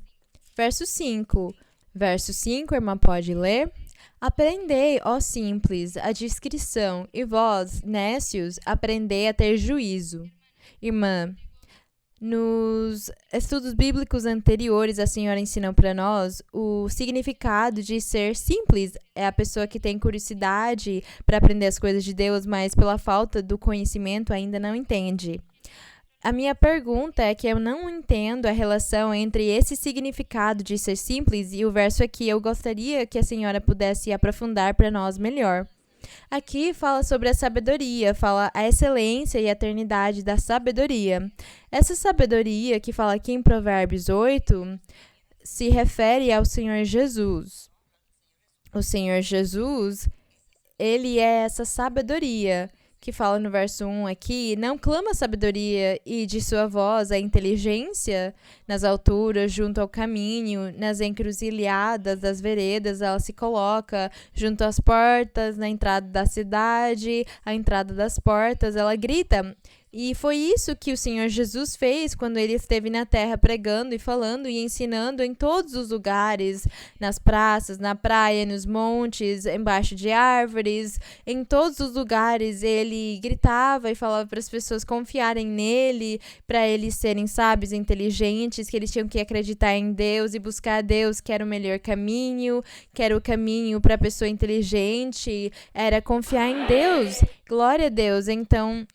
Verso 5. Verso 5, irmã, pode ler? Aprendei, ó simples, a discrição, e vós, nécios, aprendei a ter juízo. Irmã, nos estudos bíblicos anteriores, a senhora ensinou para nós o significado de ser simples. É a pessoa que tem curiosidade para aprender as coisas de Deus, mas pela falta do conhecimento ainda não entende. A minha pergunta é que eu não entendo a relação entre esse significado de ser simples e o verso aqui. Eu gostaria que a senhora pudesse aprofundar para nós melhor. Aqui fala sobre a sabedoria, fala a excelência e a eternidade da sabedoria. Essa sabedoria que fala aqui em Provérbios 8 se refere ao Senhor Jesus. O Senhor Jesus, ele é essa sabedoria que fala no verso 1 aqui, não clama a sabedoria e de sua voz a inteligência nas alturas, junto ao caminho, nas encruzilhadas das veredas, ela se coloca junto às portas, na entrada da cidade, a entrada das portas, ela grita, E foi isso que o Senhor Jesus fez quando ele esteve na terra pregando e falando e ensinando em todos os lugares, nas praças, na praia, nos montes, embaixo de árvores, em todos os lugares ele gritava e falava para as pessoas confiarem nele, para eles serem sábios e inteligentes, que eles tinham que acreditar em Deus e buscar a Deus, que era o melhor caminho, que era o caminho para a pessoa inteligente, era confiar em Deus. Glória a Deus. Então,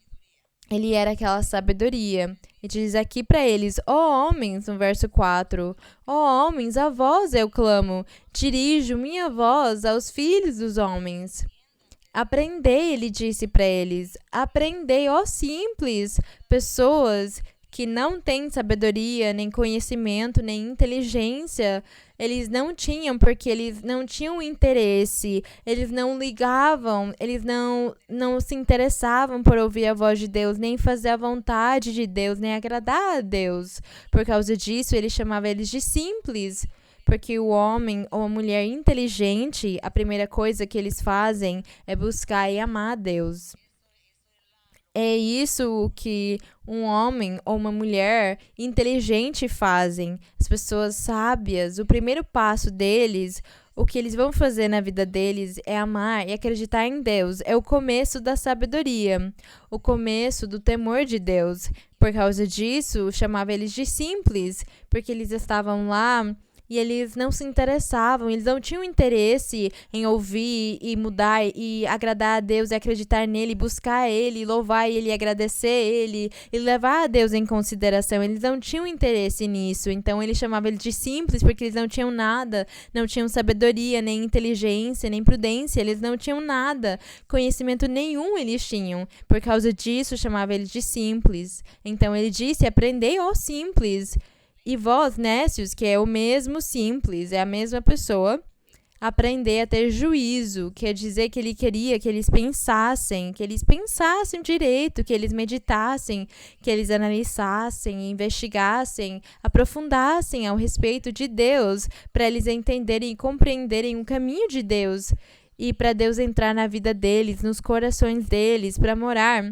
ele era aquela sabedoria. E diz aqui para eles, ó homens, no verso 4, ó homens, a vós eu clamo, dirijo minha voz aos filhos dos homens. Aprendei, ele disse para eles, aprendei, ó simples, pessoas que não têm sabedoria, nem conhecimento, nem inteligência. Eles não tinham, porque eles não tinham interesse, eles não ligavam, eles não se interessavam por ouvir a voz de Deus, nem fazer a vontade de Deus, nem agradar a Deus. Por causa disso, ele chamava eles de simples. Porque o homem ou a mulher inteligente, a primeira coisa que eles fazem é buscar e amar a Deus. É isso que um homem ou uma mulher inteligente fazem. As pessoas sábias, o primeiro passo deles, o que eles vão fazer na vida deles é amar e acreditar em Deus. É o começo da sabedoria, o começo do temor de Deus. Por causa disso, chamava eles de simples, porque eles estavam lá e eles não se interessavam, eles não tinham interesse em ouvir e mudar e agradar a Deus e acreditar nele, buscar ele, louvar ele, agradecer ele e levar a Deus em consideração. Eles não tinham interesse nisso, então ele chamava ele de simples porque eles não tinham nada, não tinham sabedoria, nem inteligência, nem prudência, eles não tinham nada, conhecimento nenhum eles tinham. Por causa disso, chamava ele de simples. Então ele disse, aprendei, ó simples. E vós, nécios, que é o mesmo simples, é a mesma pessoa, aprender a ter juízo, quer dizer que ele queria que eles pensassem direito, que eles meditassem, que eles analisassem, investigassem, aprofundassem ao respeito de Deus, para eles entenderem e compreenderem o caminho de Deus, e para Deus entrar na vida deles, nos corações deles, para morar.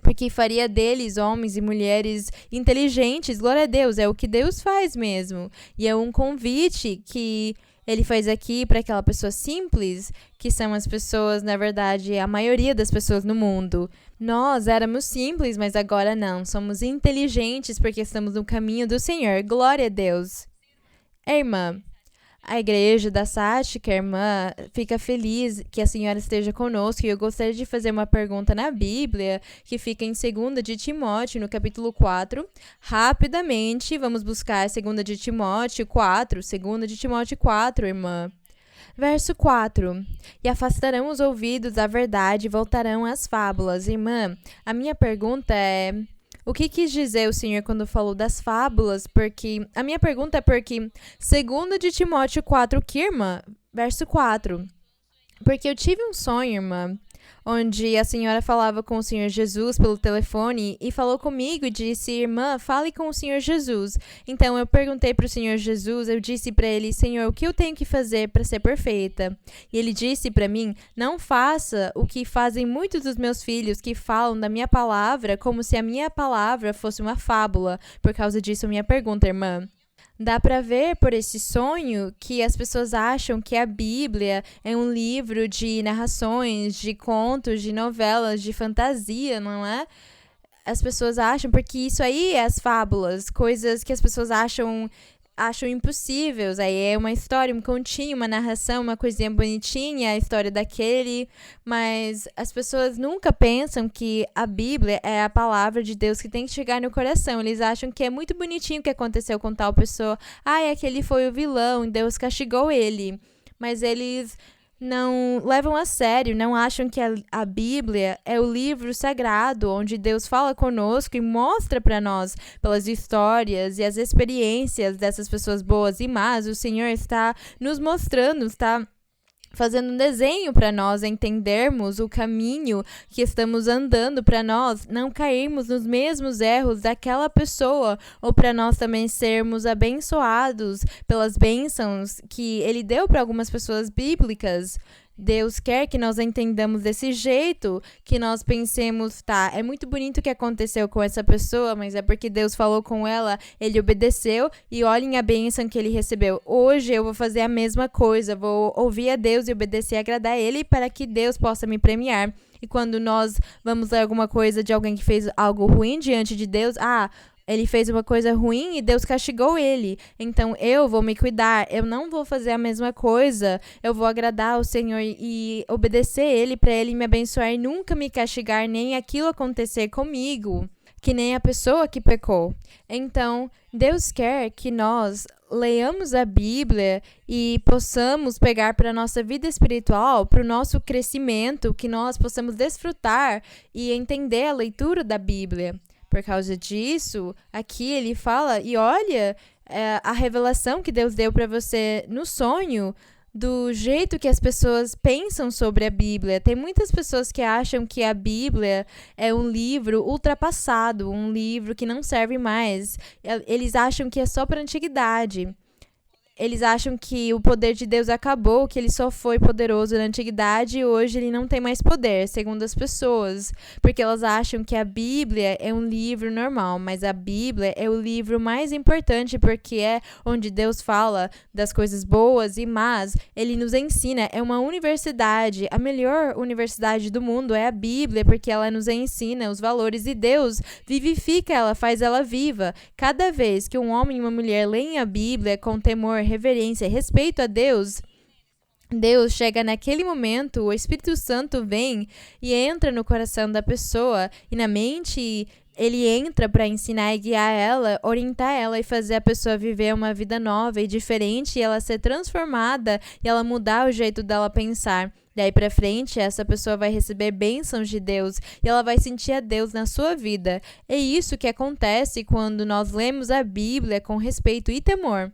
Porque faria deles homens e mulheres inteligentes, glória a Deus, é o que Deus faz mesmo. E é um convite que ele faz aqui para aquela pessoa simples, que são as pessoas, na verdade, a maioria das pessoas no mundo. Nós éramos simples, mas agora não, somos inteligentes porque estamos no caminho do Senhor, glória a Deus. Irmã, a igreja da Sática, irmã, fica feliz que a senhora esteja conosco e eu gostaria de fazer uma pergunta na Bíblia, que fica em 2 de Timóteo, no capítulo 4. Rapidamente, vamos buscar 2 de Timóteo 4, 2 de Timóteo 4, irmã. Verso 4. E afastarão os ouvidos da verdade e voltarão às fábulas. Irmã, a minha pergunta é... O que quis dizer o Senhor quando falou das fábulas? Porque a minha pergunta é porque 2 de Timóteo 4, que, irmã? Verso 4. Porque eu tive um sonho, irmã, onde a senhora falava com o Senhor Jesus pelo telefone e falou comigo e disse, irmã, fale com o Senhor Jesus. Então eu perguntei para o Senhor Jesus, eu disse para ele, Senhor, o que eu tenho que fazer para ser perfeita? E ele disse para mim, não faça o que fazem muitos dos meus filhos que falam da minha palavra como se a minha palavra fosse uma fábula. Por causa disso, minha pergunta, irmã. Dá para ver por esse sonho que as pessoas acham que a Bíblia é um livro de narrações, de contos, de novelas, de fantasia, não é? As pessoas acham, porque isso aí é as fábulas, coisas que as pessoas acham impossíveis. Aí é uma história, um continho, uma narração, uma coisinha bonitinha, a história daquele, mas as pessoas nunca pensam que a Bíblia é a palavra de Deus que tem que chegar no coração. Eles acham que é muito bonitinho o que aconteceu com tal pessoa. Aquele foi o vilão, Deus castigou ele. Mas eles não levam a sério, não acham que a Bíblia é o livro sagrado, onde Deus fala conosco e mostra para nós, pelas histórias e as experiências dessas pessoas boas e más, o Senhor está nos mostrando, está fazendo um desenho para nós entendermos o caminho que estamos andando, para nós não cairmos nos mesmos erros daquela pessoa, ou para nós também sermos abençoados pelas bênçãos que ele deu para algumas pessoas bíblicas. Deus quer que nós entendamos desse jeito, que nós pensemos, tá, é muito bonito o que aconteceu com essa pessoa, mas é porque Deus falou com ela, ele obedeceu e olhem a bênção que ele recebeu. Hoje eu vou fazer a mesma coisa, vou ouvir a Deus e obedecer e agradar a ele para que Deus possa me premiar. E quando nós vamos ler alguma coisa de alguém que fez algo ruim diante de Deus, ele fez uma coisa ruim e Deus castigou ele. Então eu vou me cuidar, eu não vou fazer a mesma coisa. Eu vou agradar ao Senhor e obedecer ele para ele me abençoar e nunca me castigar, nem aquilo acontecer comigo, que nem a pessoa que pecou. Então, Deus quer que nós leiamos a Bíblia e possamos pegar para a nossa vida espiritual, para o nosso crescimento, que nós possamos desfrutar e entender a leitura da Bíblia. Por causa disso, aqui ele fala, e olha a revelação que Deus deu para você no sonho, do jeito que as pessoas pensam sobre a Bíblia. Tem muitas pessoas que acham que a Bíblia é um livro ultrapassado, um livro que não serve mais. Eles acham que é só para a antiguidade. Eles acham que o poder de Deus acabou, que ele só foi poderoso na antiguidade e hoje ele não tem mais poder, segundo as pessoas. Porque elas acham que a Bíblia é um livro normal, mas a Bíblia é o livro mais importante porque é onde Deus fala das coisas boas e más. Ele nos ensina, é uma universidade, a melhor universidade do mundo é a Bíblia, porque ela nos ensina os valores e Deus vivifica ela, faz ela viva. Cada vez que um homem e uma mulher leem a Bíblia com temor, reverência e respeito a Deus chega naquele momento, o Espírito Santo vem e entra no coração da pessoa e na mente ele entra para ensinar e guiar ela, orientar ela e fazer a pessoa viver uma vida nova e diferente e ela ser transformada e ela mudar o jeito dela pensar. Daí pra frente, essa pessoa vai receber bênçãos de Deus e ela vai sentir a Deus na sua vida. É isso que acontece quando nós lemos a Bíblia com respeito e temor.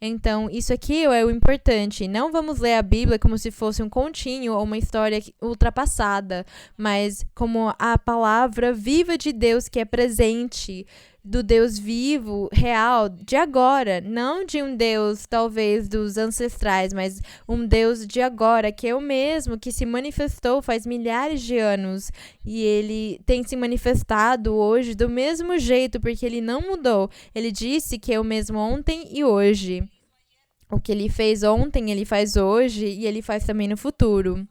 Então, isso aqui é o importante. Não vamos ler a Bíblia como se fosse um continho ou uma história ultrapassada, mas como a palavra viva de Deus que é presente, do Deus vivo, real, de agora. Não de um Deus, talvez, dos ancestrais, mas um Deus de agora, que é o mesmo que se manifestou faz milhares de anos. E ele tem se manifestado hoje do mesmo jeito, porque ele não mudou. Ele disse que é o mesmo ontem e hoje. O que ele fez ontem, ele faz hoje e ele faz também no futuro.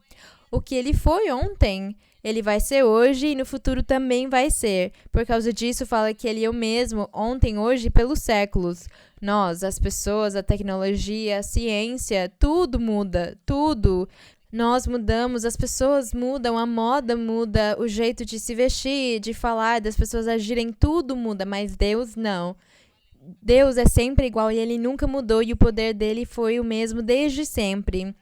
O que ele foi ontem, ele vai ser hoje e no futuro também vai ser. Por causa disso, fala que ele é o mesmo ontem, hoje e pelos séculos. Nós, as pessoas, a tecnologia, a ciência, tudo muda, tudo. Nós mudamos, as pessoas mudam, a moda muda, o jeito de se vestir, de falar, das pessoas agirem, tudo muda, mas Deus não. Deus é sempre igual e ele nunca mudou e o poder dele foi o mesmo desde sempre.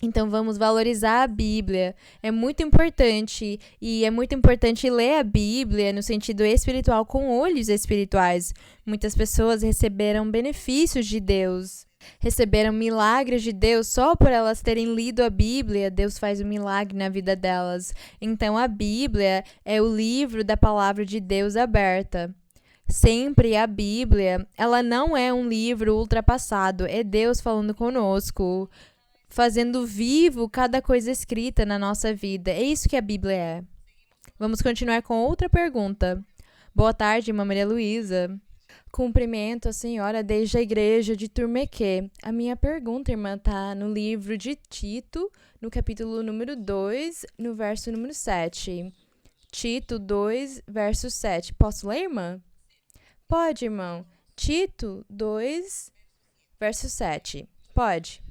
Então vamos valorizar a Bíblia, é muito importante e é muito importante ler a Bíblia no sentido espiritual com olhos espirituais. Muitas pessoas receberam benefícios de Deus, receberam milagres de Deus só por elas terem lido a Bíblia. Deus faz um milagre na vida delas. Então a Bíblia é o livro da palavra de Deus aberta. Sempre a Bíblia, ela não é um livro ultrapassado, é Deus falando conosco, fazendo vivo cada coisa escrita na nossa vida. É isso que a Bíblia é. Vamos continuar com outra pergunta. Boa tarde, irmã Maria Luísa. Cumprimento a senhora desde a igreja de Turmequê. A minha pergunta, irmã, está no livro de Tito, no capítulo número 2, no verso número 7. Tito 2, verso 7. Posso ler, irmã? Pode, irmão. Tito 2, verso 7. Pode.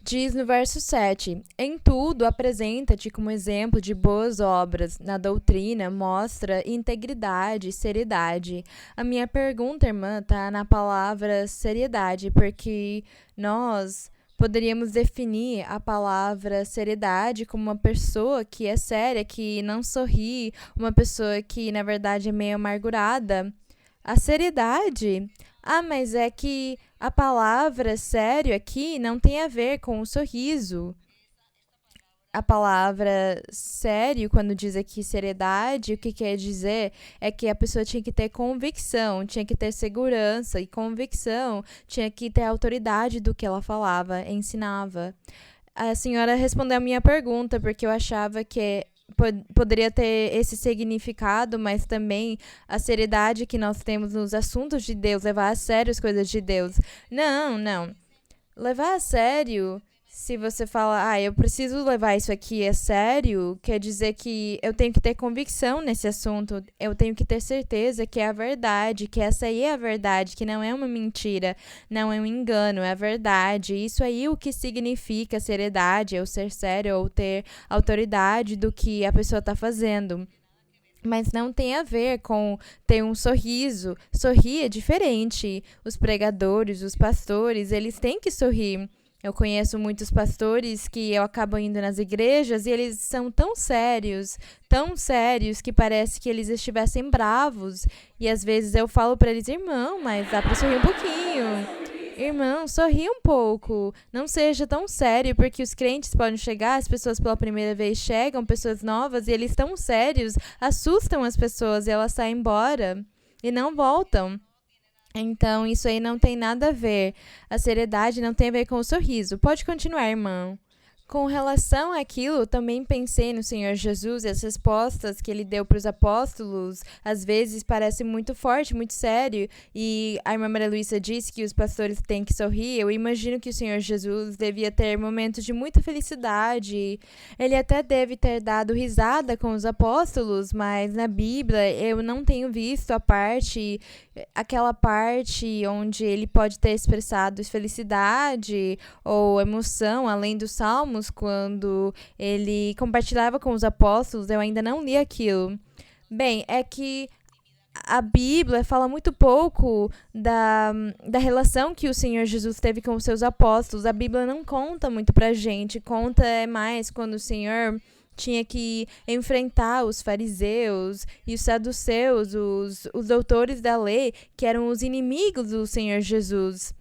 Diz no verso 7, em tudo apresenta-te como exemplo de boas obras, na doutrina mostra integridade e seriedade. A minha pergunta, irmã, está na palavra seriedade, porque nós poderíamos definir a palavra seriedade como uma pessoa que é séria, que não sorri, uma pessoa que, na verdade, é meio amargurada. A seriedade... mas é que a palavra sério aqui não tem a ver com o sorriso. A palavra sério, quando diz aqui seriedade, o que quer dizer é que a pessoa tinha que ter convicção, tinha que ter segurança e convicção, tinha que ter autoridade do que ela falava, ensinava. a senhora respondeu a minha pergunta, porque eu achava que poderia ter esse significado, mas também a seriedade que nós temos nos assuntos de Deus, levar a sério as coisas de Deus. Não, não. Levar a sério, se você fala, eu preciso levar isso aqui a sério, quer dizer que eu tenho que ter convicção nesse assunto, eu tenho que ter certeza que é a verdade, que essa aí é a verdade, que não é uma mentira, não é um engano, é a verdade. Isso aí o que significa seriedade, ou ser sério, ou ter autoridade do que a pessoa está fazendo. Mas não tem a ver com ter um sorriso. Sorrir é diferente. Os pregadores, os pastores, eles têm que sorrir. Eu conheço muitos pastores que eu acabo indo nas igrejas e eles são tão sérios que parece que eles estivessem bravos. E às vezes eu falo para eles, irmão, mas dá para sorrir um pouquinho. Irmão, sorri um pouco. Não seja tão sério, porque os crentes podem chegar, as pessoas pela primeira vez chegam, pessoas novas, e eles tão sérios, assustam as pessoas e elas saem embora e não voltam. Então, isso aí não tem nada a ver. A seriedade não tem a ver com o sorriso. Pode continuar, irmão. Com relação àquilo, também pensei no Senhor Jesus e as respostas que ele deu para os apóstolos, às vezes parece muito forte, muito sério, e a irmã Maria Luísa disse que os pastores têm que sorrir. Eu imagino que o Senhor Jesus devia ter momentos de muita felicidade, ele até deve ter dado risada com os apóstolos, mas na Bíblia eu não tenho visto aquela parte onde ele pode ter expressado felicidade ou emoção, além dos salmos, quando ele compartilhava com os apóstolos. Eu ainda não li aquilo. Bem, é que a Bíblia fala muito pouco da relação que o Senhor Jesus teve com os seus apóstolos. A Bíblia não conta muito pra gente, conta mais quando o Senhor tinha que enfrentar os fariseus e os saduceus, os doutores da lei, que eram os inimigos do Senhor Jesus.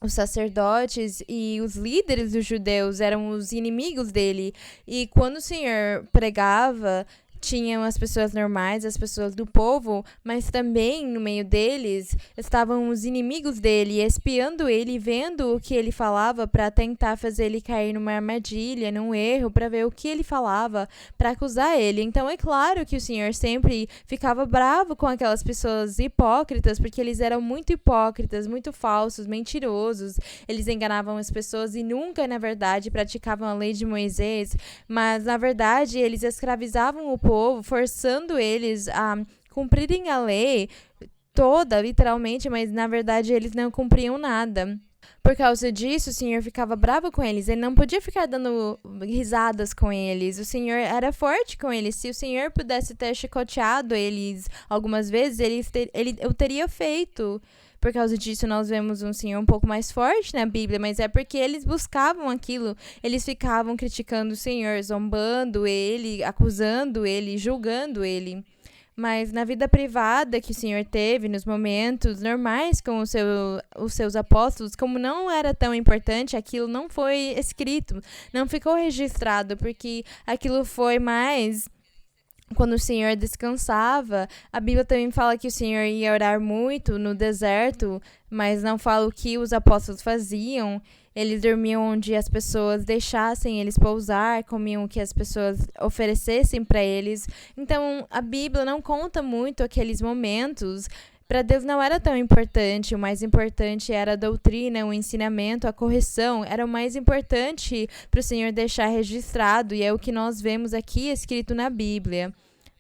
Os sacerdotes e os líderes dos judeus eram os inimigos dele. E quando o Senhor pregava, tinham as pessoas normais, as pessoas do povo, mas também no meio deles estavam os inimigos dele, espiando ele, vendo o que ele falava para tentar fazer ele cair numa armadilha, num erro, para ver o que ele falava, para acusar ele. Então é claro que o Senhor sempre ficava bravo com aquelas pessoas hipócritas, porque eles eram muito hipócritas, muito falsos, mentirosos. Eles enganavam as pessoas e nunca, na verdade, praticavam a lei de Moisés, mas na verdade eles escravizavam o povo, forçando eles a cumprirem a lei toda, literalmente, mas na verdade eles não cumpriam nada. Por causa disso, o Senhor ficava bravo com eles. Ele não podia ficar dando risadas com eles. O Senhor era forte com eles. Se o Senhor pudesse ter chicoteado eles algumas vezes, eu teria feito. Por causa disso, nós vemos um Senhor um pouco mais forte na Bíblia, mas é porque eles buscavam aquilo. Eles ficavam criticando o Senhor, zombando ele, acusando ele, julgando ele. Mas na vida privada que o Senhor teve, nos momentos normais com os seus apóstolos, como não era tão importante, aquilo não foi escrito, não ficou registrado, porque aquilo foi mais quando o Senhor descansava. A Bíblia também fala que o Senhor ia orar muito no deserto, mas não fala o que os apóstolos faziam. Eles dormiam onde as pessoas deixassem eles pousar, comiam o que as pessoas oferecessem para eles. Então, a Bíblia não conta muito aqueles momentos. Para Deus não era tão importante. O mais importante era a doutrina, o ensinamento, a correção. Era o mais importante para o Senhor deixar registrado, e é o que nós vemos aqui escrito na Bíblia.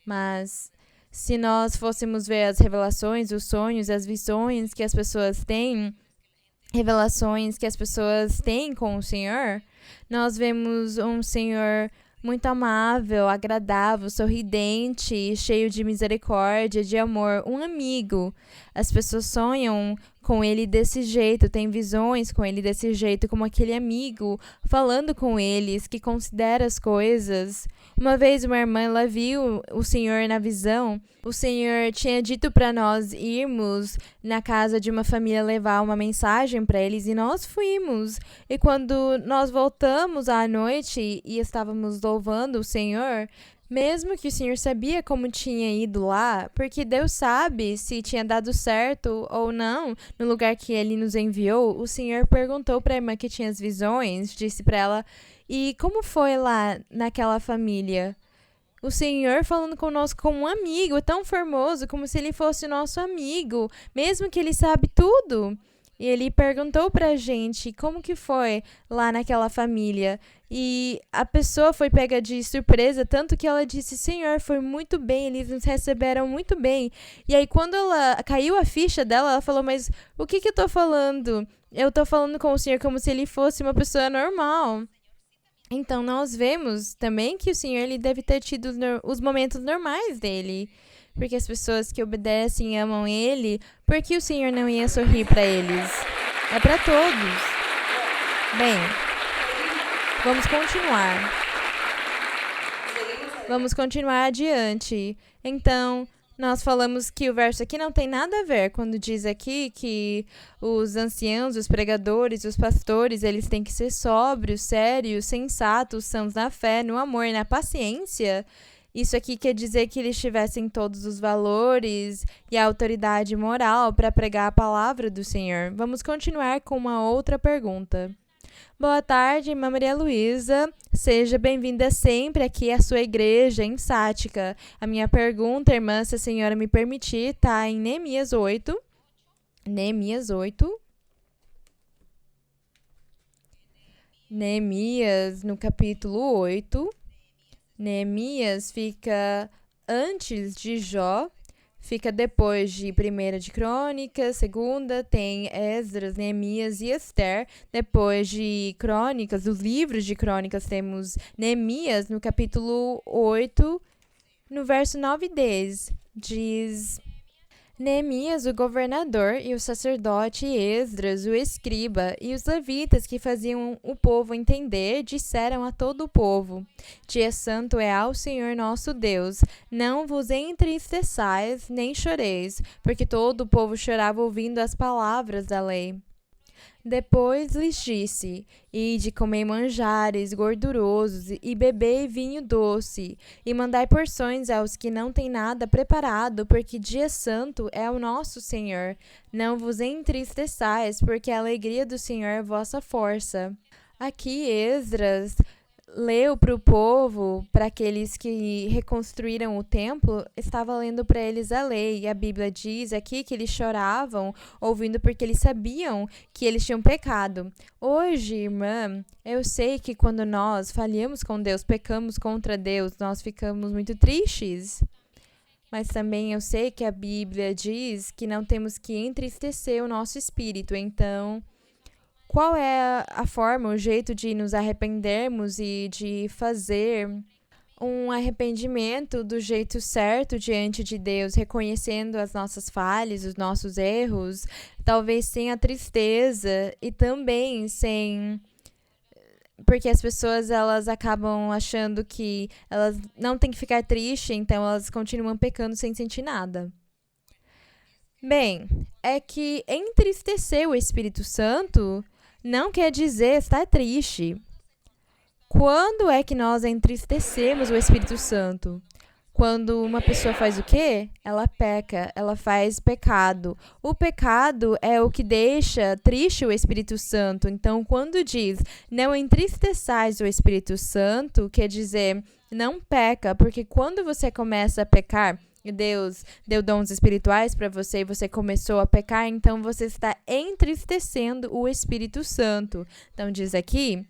Mas se nós fôssemos ver as revelações, os sonhos, as visões que as pessoas têm, revelações que as pessoas têm com o Senhor, nós vemos um Senhor muito amável, agradável, sorridente, cheio de misericórdia, de amor, um amigo. As pessoas sonham com ele desse jeito, têm visões com ele desse jeito, como aquele amigo, falando com eles, que considera as coisas. Uma vez uma irmã, ela viu o Senhor na visão. O Senhor tinha dito para nós irmos na casa de uma família levar uma mensagem para eles, e nós fomos. E quando nós voltamos à noite e estávamos louvando o Senhor, Mesmo que o Senhor sabia como tinha ido lá, porque Deus sabe se tinha dado certo ou não no lugar que ele nos enviou, o Senhor perguntou para a irmã que tinha as visões, disse para ela: "E como foi lá naquela família?" O Senhor falando conosco como um amigo, tão formoso, como se ele fosse nosso amigo, mesmo que ele sabe tudo. E ele perguntou pra gente como que foi lá naquela família. E a pessoa foi pega de surpresa, tanto que ela disse: Senhor, foi muito bem, eles nos receberam muito bem. E aí, quando ela caiu a ficha dela, ela falou: Mas o que eu tô falando? Eu tô falando com o Senhor como se ele fosse uma pessoa normal. Então, nós vemos também que o Senhor ele deve ter tido os momentos normais dele. Porque as pessoas que obedecem e amam ele, por que o Senhor não ia sorrir para eles? É para todos. Bem, vamos continuar. Vamos continuar adiante. Então, nós falamos que o verso aqui não tem nada a ver quando diz aqui que os anciãos, os pregadores, os pastores, eles têm que ser sóbrios, sérios, sensatos, sãos na fé, no amor e na paciência. Isso aqui quer dizer que eles tivessem todos os valores e a autoridade moral para pregar a palavra do Senhor. Vamos continuar com uma outra pergunta. Boa tarde, irmã Maria Luísa. Seja bem-vinda sempre aqui à sua igreja em Sática. A minha pergunta, irmã, se a senhora me permitir, está em Neemias 8. Neemias 8. Neemias, no capítulo 8. Neemias fica antes de Jó, fica depois de 1ª de Crônicas, 2ª tem Esdras, Neemias e Ester. Depois de Crônicas, dos livros de Crônicas, temos Neemias no capítulo 8, no verso 9 e 10. Diz: Neemias, o governador, e o sacerdote Esdras, o escriba, e os levitas que faziam o povo entender, disseram a todo o povo: Dia santo é ao Senhor nosso Deus. Não vos entristeçais, nem choreis, porque todo o povo chorava ouvindo as palavras da lei. Depois lhes disse: Ide comer manjares gordurosos e bebei vinho doce, e mandai porções aos que não têm nada preparado, porque dia santo é o nosso Senhor. Não vos entristeçais, porque a alegria do Senhor é vossa força. Aqui Esdras leu para o povo, para aqueles que reconstruíram o templo, estava lendo para eles a lei. E a Bíblia diz aqui que eles choravam ouvindo porque eles sabiam que eles tinham pecado. Hoje, irmã, eu sei que quando nós falhamos com Deus, pecamos contra Deus, nós ficamos muito tristes. Mas também eu sei que a Bíblia diz que não temos que entristecer o nosso espírito. Então, qual é a forma, o jeito de nos arrependermos e de fazer um arrependimento do jeito certo diante de Deus, reconhecendo as nossas falhas, os nossos erros, talvez sem a tristeza e também sem... Porque as pessoas, elas acabam achando que elas não têm que ficar tristes, então elas continuam pecando sem sentir nada. Bem, é que entristecer o Espírito Santo não quer dizer estar triste. Quando é que nós entristecemos o Espírito Santo? Quando uma pessoa faz o quê? Ela peca, ela faz pecado. O pecado é o que deixa triste o Espírito Santo. Então, quando diz não entristeçais o Espírito Santo, quer dizer não peca, porque quando você começa a pecar, Deus deu dons espirituais para você e você começou a pecar, então você está entristecendo o Espírito Santo. Então diz aqui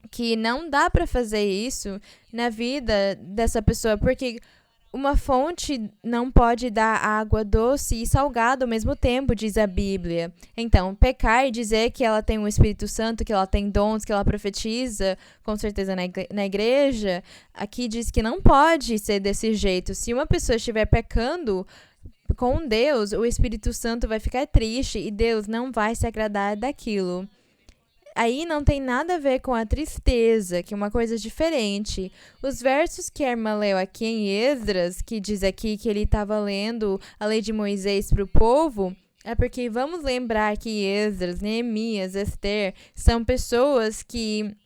que não dá para fazer isso na vida dessa pessoa, porque uma fonte não pode dar água doce e salgada ao mesmo tempo, diz a Bíblia. Então, pecar e dizer que ela tem o Espírito Santo, que ela tem dons, que ela profetiza, com certeza na igreja, aqui diz que não pode ser desse jeito. Se uma pessoa estiver pecando com Deus, o Espírito Santo vai ficar triste e Deus não vai se agradar daquilo. Aí não tem nada a ver com a tristeza, que é uma coisa diferente. Os versos que a irmã leu aqui em Esdras, que diz aqui que ele estava lendo a lei de Moisés para o povo, é porque vamos lembrar que Esdras, Neemias, Ester são pessoas que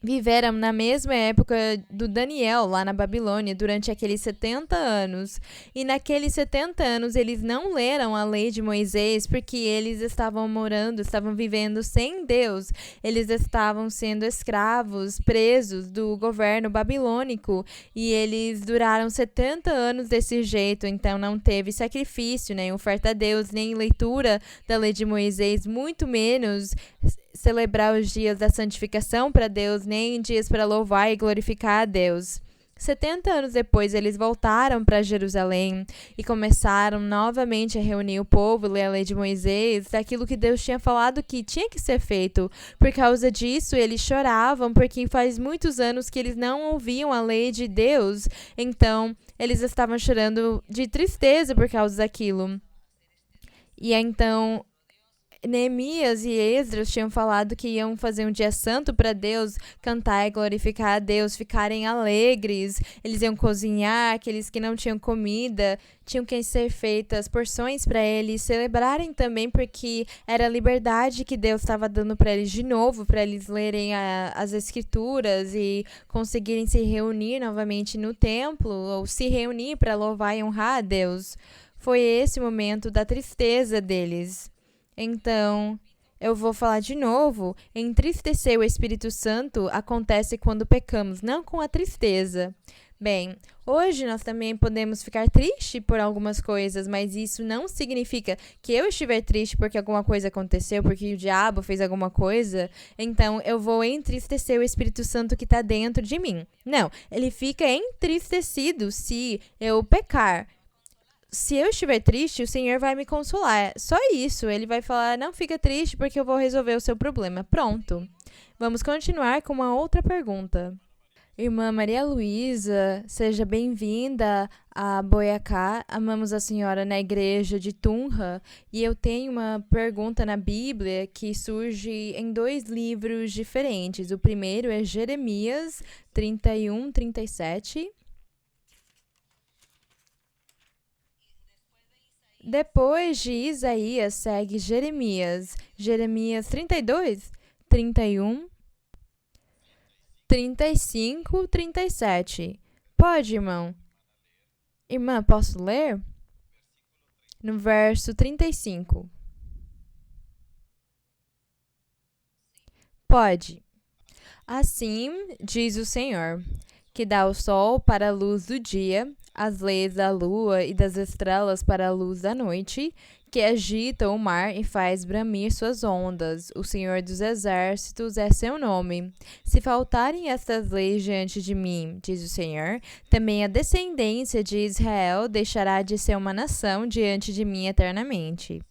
viveram na mesma época do Daniel, lá na Babilônia, durante aqueles 70 anos. E naqueles 70 anos eles não leram a lei de Moisés porque eles estavam vivendo sem Deus. Eles estavam sendo escravos, presos do governo babilônico. E eles duraram 70 anos desse jeito, então não teve sacrifício, nem oferta a Deus, nem leitura da lei de Moisés, muito menos celebrar os dias da santificação para Deus, nem dias para louvar e glorificar a Deus. 70 anos depois, eles voltaram para Jerusalém e começaram novamente a reunir o povo, ler a lei de Moisés, daquilo que Deus tinha falado que tinha que ser feito. Por causa disso, eles choravam, porque faz muitos anos que eles não ouviam a lei de Deus. Então, eles estavam chorando de tristeza por causa daquilo. E então, Neemias e Esdras tinham falado que iam fazer um dia santo para Deus, cantar e glorificar a Deus, ficarem alegres. Eles iam cozinhar, aqueles que não tinham comida, tinham que ser feitas porções para eles celebrarem também, porque era a liberdade que Deus estava dando para eles de novo, para eles lerem as escrituras e conseguirem se reunir novamente no templo, ou se reunir para louvar e honrar a Deus. Foi esse o momento da tristeza deles. Então, eu vou falar de novo. Entristecer o Espírito Santo acontece quando pecamos, não com a tristeza. Bem, hoje nós também podemos ficar tristes por algumas coisas, mas isso não significa que eu estiver triste porque alguma coisa aconteceu, porque o diabo fez alguma coisa, então eu vou entristecer o Espírito Santo que está dentro de mim. Não, ele fica entristecido se eu pecar. Se eu estiver triste, o Senhor vai me consolar. Só isso. Ele vai falar, não fica triste porque eu vou resolver o seu problema. Pronto. Vamos continuar com uma outra pergunta. Irmã Maria Luísa, seja bem-vinda a Boiacá. Amamos a senhora na igreja de Tunja. E eu tenho uma pergunta na Bíblia que surge em 2 livros diferentes. O primeiro é Jeremias 31, 37. Depois de Isaías, segue Jeremias. Jeremias 32, 31, 35, 37. Pode, irmão? Irmã, posso ler? No verso 35. Pode. Assim diz o Senhor, que dá o sol para a luz do dia, as leis da lua e das estrelas para a luz da noite, que agita o mar e faz bramir suas ondas. O Senhor dos Exércitos é seu nome. Se faltarem estas leis diante de mim, diz o Senhor, também a descendência de Israel deixará de ser uma nação diante de mim eternamente.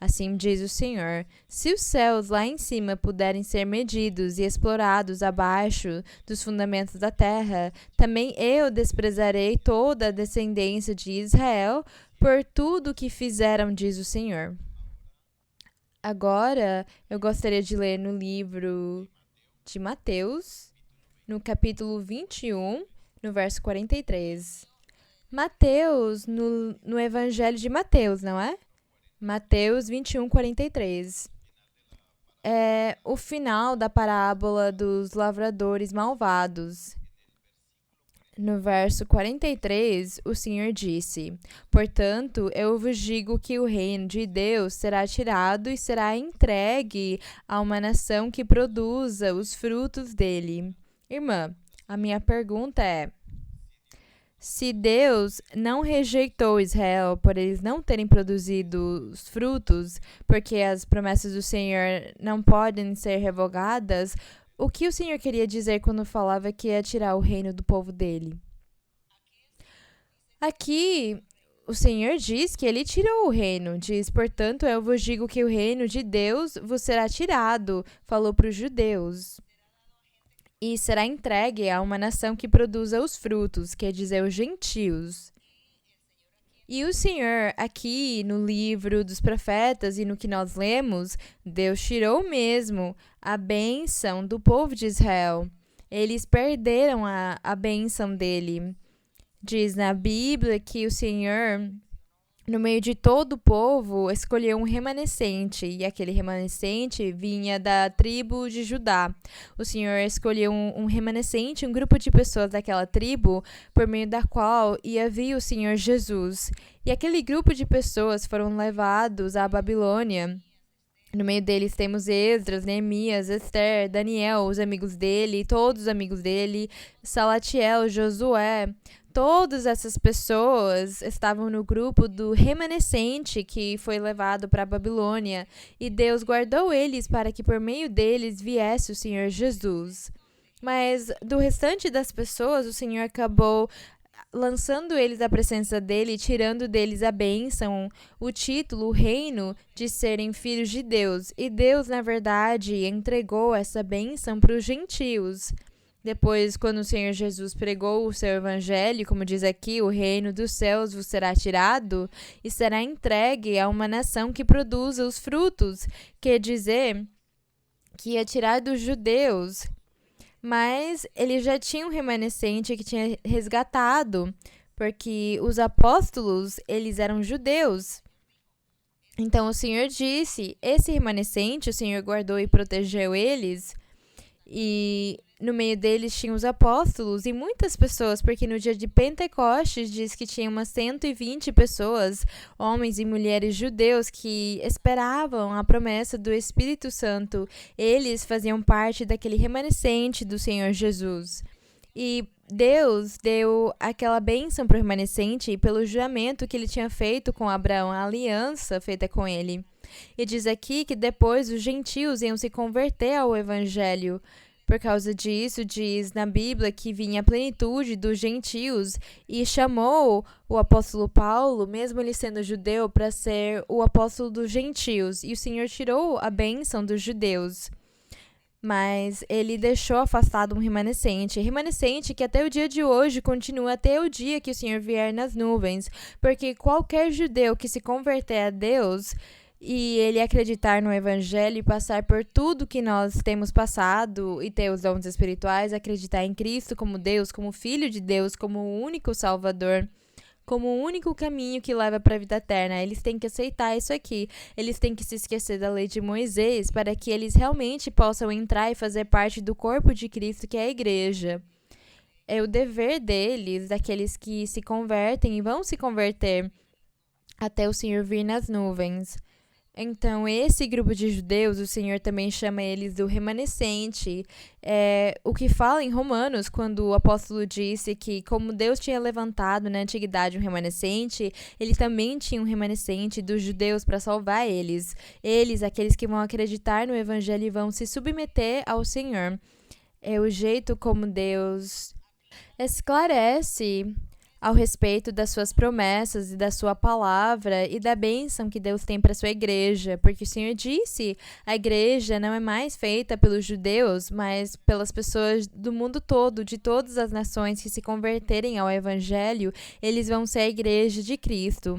Assim diz o Senhor, se os céus lá em cima puderem ser medidos e explorados abaixo dos fundamentos da terra, também eu desprezarei toda a descendência de Israel por tudo o que fizeram, diz o Senhor. Agora, eu gostaria de ler no livro de Mateus, no capítulo 21, no verso 43. Mateus, no Evangelho de Mateus, não é? Mateus 21, 43. É o final da parábola dos lavradores malvados. No verso 43, o Senhor disse: Portanto, eu vos digo que o reino de Deus será tirado e será entregue a uma nação que produza os frutos dele. Irmã, a minha pergunta é: se Deus não rejeitou Israel por eles não terem produzido os frutos, porque as promessas do Senhor não podem ser revogadas, o que o Senhor queria dizer quando falava que ia tirar o reino do povo dele? Aqui, o Senhor diz que ele tirou o reino. Diz, portanto, eu vos digo que o reino de Deus vos será tirado. Falou para os judeus. E será entregue a uma nação que produza os frutos, quer dizer, os gentios. E o Senhor, aqui no livro dos profetas e no que nós lemos, Deus tirou mesmo a bênção do povo de Israel. Eles perderam a bênção dele. Diz na Bíblia que o Senhor no meio de todo o povo, escolheu um remanescente, e aquele remanescente vinha da tribo de Judá. O Senhor escolheu um remanescente, um grupo de pessoas daquela tribo, por meio da qual ia vir o Senhor Jesus. E aquele grupo de pessoas foram levados à Babilônia. No meio deles temos Esdras, Neemias, Esther, Daniel, os amigos dele, todos os amigos dele, Salatiel, Josué. Todas essas pessoas estavam no grupo do remanescente que foi levado para a Babilônia, e Deus guardou eles para que por meio deles viesse o Senhor Jesus. Mas do restante das pessoas, o Senhor acabou lançando eles da presença dele, tirando deles a bênção, o título, o reino de serem filhos de Deus. E Deus, na verdade, entregou essa bênção para os gentios. Depois, quando o Senhor Jesus pregou o seu evangelho, como diz aqui, o reino dos céus vos será tirado e será entregue a uma nação que produza os frutos, quer dizer, que ia tirar dos judeus. Mas ele já tinha um remanescente que tinha resgatado, porque os apóstolos, eles eram judeus. Então o Senhor disse, esse remanescente, o Senhor guardou e protegeu eles, e no meio deles tinha os apóstolos e muitas pessoas, porque no dia de Pentecostes diz que tinha umas 120 pessoas, homens e mulheres judeus, que esperavam a promessa do Espírito Santo. Eles faziam parte daquele remanescente do Senhor Jesus. E Deus deu aquela bênção para o remanescente pelo juramento que ele tinha feito com Abraão, a aliança feita com ele. E diz aqui que depois os gentios iam se converter ao evangelho. Por causa disso, diz na Bíblia que vinha a plenitude dos gentios e chamou o apóstolo Paulo, mesmo ele sendo judeu, para ser o apóstolo dos gentios. E o Senhor tirou a bênção dos judeus. Mas ele deixou afastado um remanescente que até o dia de hoje continua até o dia que o Senhor vier nas nuvens, porque qualquer judeu que se converter a Deus e ele acreditar no evangelho e passar por tudo que nós temos passado e ter os dons espirituais, acreditar em Cristo como Deus, como Filho de Deus, como o único Salvador, como o único caminho que leva para a vida eterna. Eles têm que aceitar isso aqui. Eles têm que se esquecer da lei de Moisés para que eles realmente possam entrar e fazer parte do corpo de Cristo, que é a igreja. É o dever deles, daqueles que se convertem e vão se converter até o Senhor vir nas nuvens. Então, esse grupo de judeus, o Senhor também chama eles do remanescente. O que fala em Romanos, quando o apóstolo disse que, como Deus tinha levantado na antiguidade um remanescente, ele também tinha um remanescente dos judeus para salvar eles. Eles, aqueles que vão acreditar no evangelho e vão se submeter ao Senhor. É o jeito como Deus esclarece ao respeito das suas promessas e da sua palavra e da bênção que Deus tem para a sua igreja, porque o Senhor disse, a igreja não é mais feita pelos judeus, mas pelas pessoas do mundo todo, de todas as nações que se converterem ao evangelho, eles vão ser a igreja de Cristo.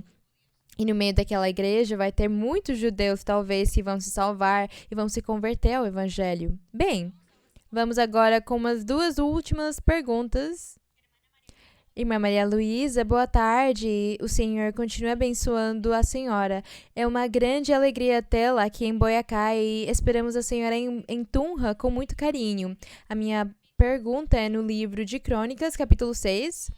E no meio daquela igreja vai ter muitos judeus, talvez, que vão se salvar e vão se converter ao evangelho. Bem, vamos agora com umas duas últimas perguntas. Irmã Maria Luísa, boa tarde. O Senhor continue abençoando a senhora. É uma grande alegria tê-la aqui em Boiacá e esperamos a senhora em Tunja com muito carinho. A minha pergunta é no livro de Crônicas, capítulo 6.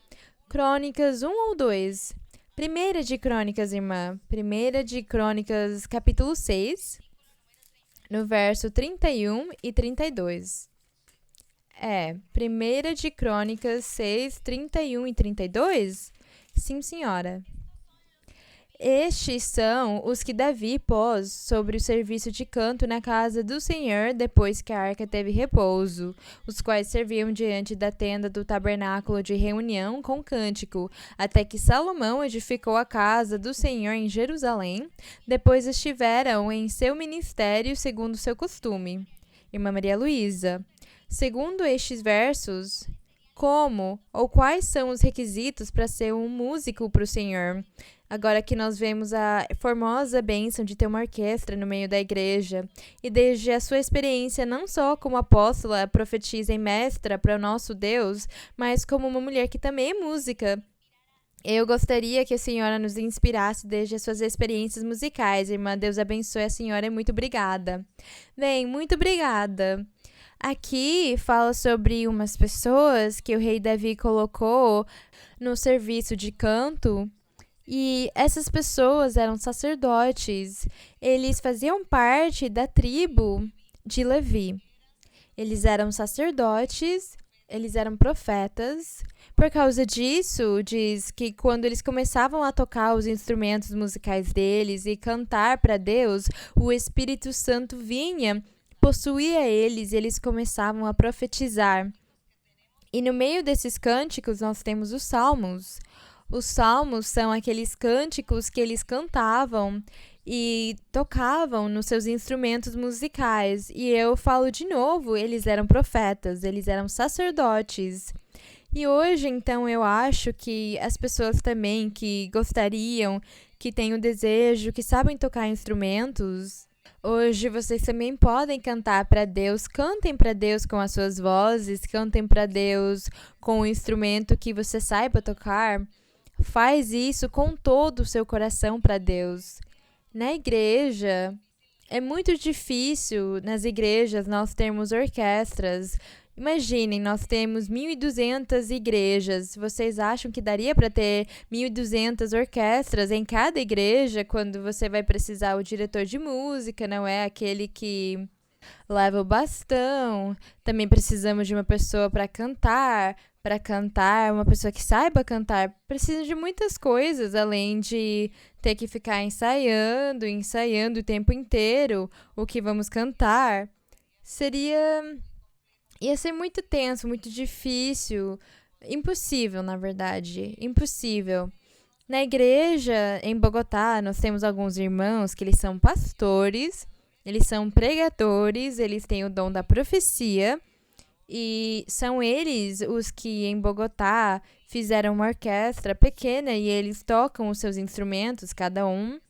Crônicas 1 ou 2? Primeira de Crônicas, irmã. Primeira de Crônicas, capítulo 6, no verso 31 e 32. Primeira de Crônicas 6, 31 e 32? Sim, senhora. Estes são os que Davi pôs sobre o serviço de canto na casa do Senhor depois que a arca teve repouso, os quais serviam diante da tenda do tabernáculo de reunião com cântico, até que Salomão edificou a casa do Senhor em Jerusalém, depois estiveram em seu ministério segundo seu costume. Irmã Maria Luísa, segundo estes versos, como ou quais são os requisitos para ser um músico para o Senhor? Agora que nós vemos a formosa bênção de ter uma orquestra no meio da igreja, e desde a sua experiência não só como apóstola, profetisa e mestra para o nosso Deus, mas como uma mulher que também é música, Eu gostaria que a senhora nos inspirasse desde as suas experiências musicais. Irmã, Deus abençoe a senhora e muito obrigada. Bem, muito obrigada. Aqui fala sobre umas pessoas que o rei Davi colocou no serviço de canto. E essas pessoas eram sacerdotes. Eles faziam parte da tribo de Levi. Eles eram sacerdotes, eles eram profetas. Por causa disso, diz que quando eles começavam a tocar os instrumentos musicais deles e cantar para Deus, o Espírito Santo vinha, possuía eles e eles começavam a profetizar. E no meio desses cânticos nós temos os salmos. Os salmos são aqueles cânticos que eles cantavam e tocavam nos seus instrumentos musicais. E eu falo de novo, eles eram profetas, eles eram sacerdotes. E hoje, então, eu acho que as pessoas também que gostariam, que têm o desejo, que sabem tocar instrumentos, hoje vocês também podem cantar para Deus. Cantem para Deus com as suas vozes, cantem para Deus com o instrumento que você saiba tocar. Faz isso com todo o seu coração para Deus. Na igreja, é muito difícil, nas igrejas, nós termos orquestras. Imaginem, nós temos 1.200 igrejas. Vocês acham que daria para ter 1.200 orquestras em cada igreja quando você vai precisar o diretor de música, não é aquele que leva o bastão? Também precisamos de uma pessoa para cantar, uma pessoa que saiba cantar. Precisa de muitas coisas, além de ter que ficar ensaiando o tempo inteiro o que vamos cantar. Ia ser muito tenso, muito difícil, impossível, na verdade, impossível. Na igreja, em Bogotá, nós temos alguns irmãos que eles são pastores, eles são pregadores, eles têm o dom da profecia, e são eles os que, em Bogotá, fizeram uma orquestra pequena e eles tocam os seus instrumentos, cada um.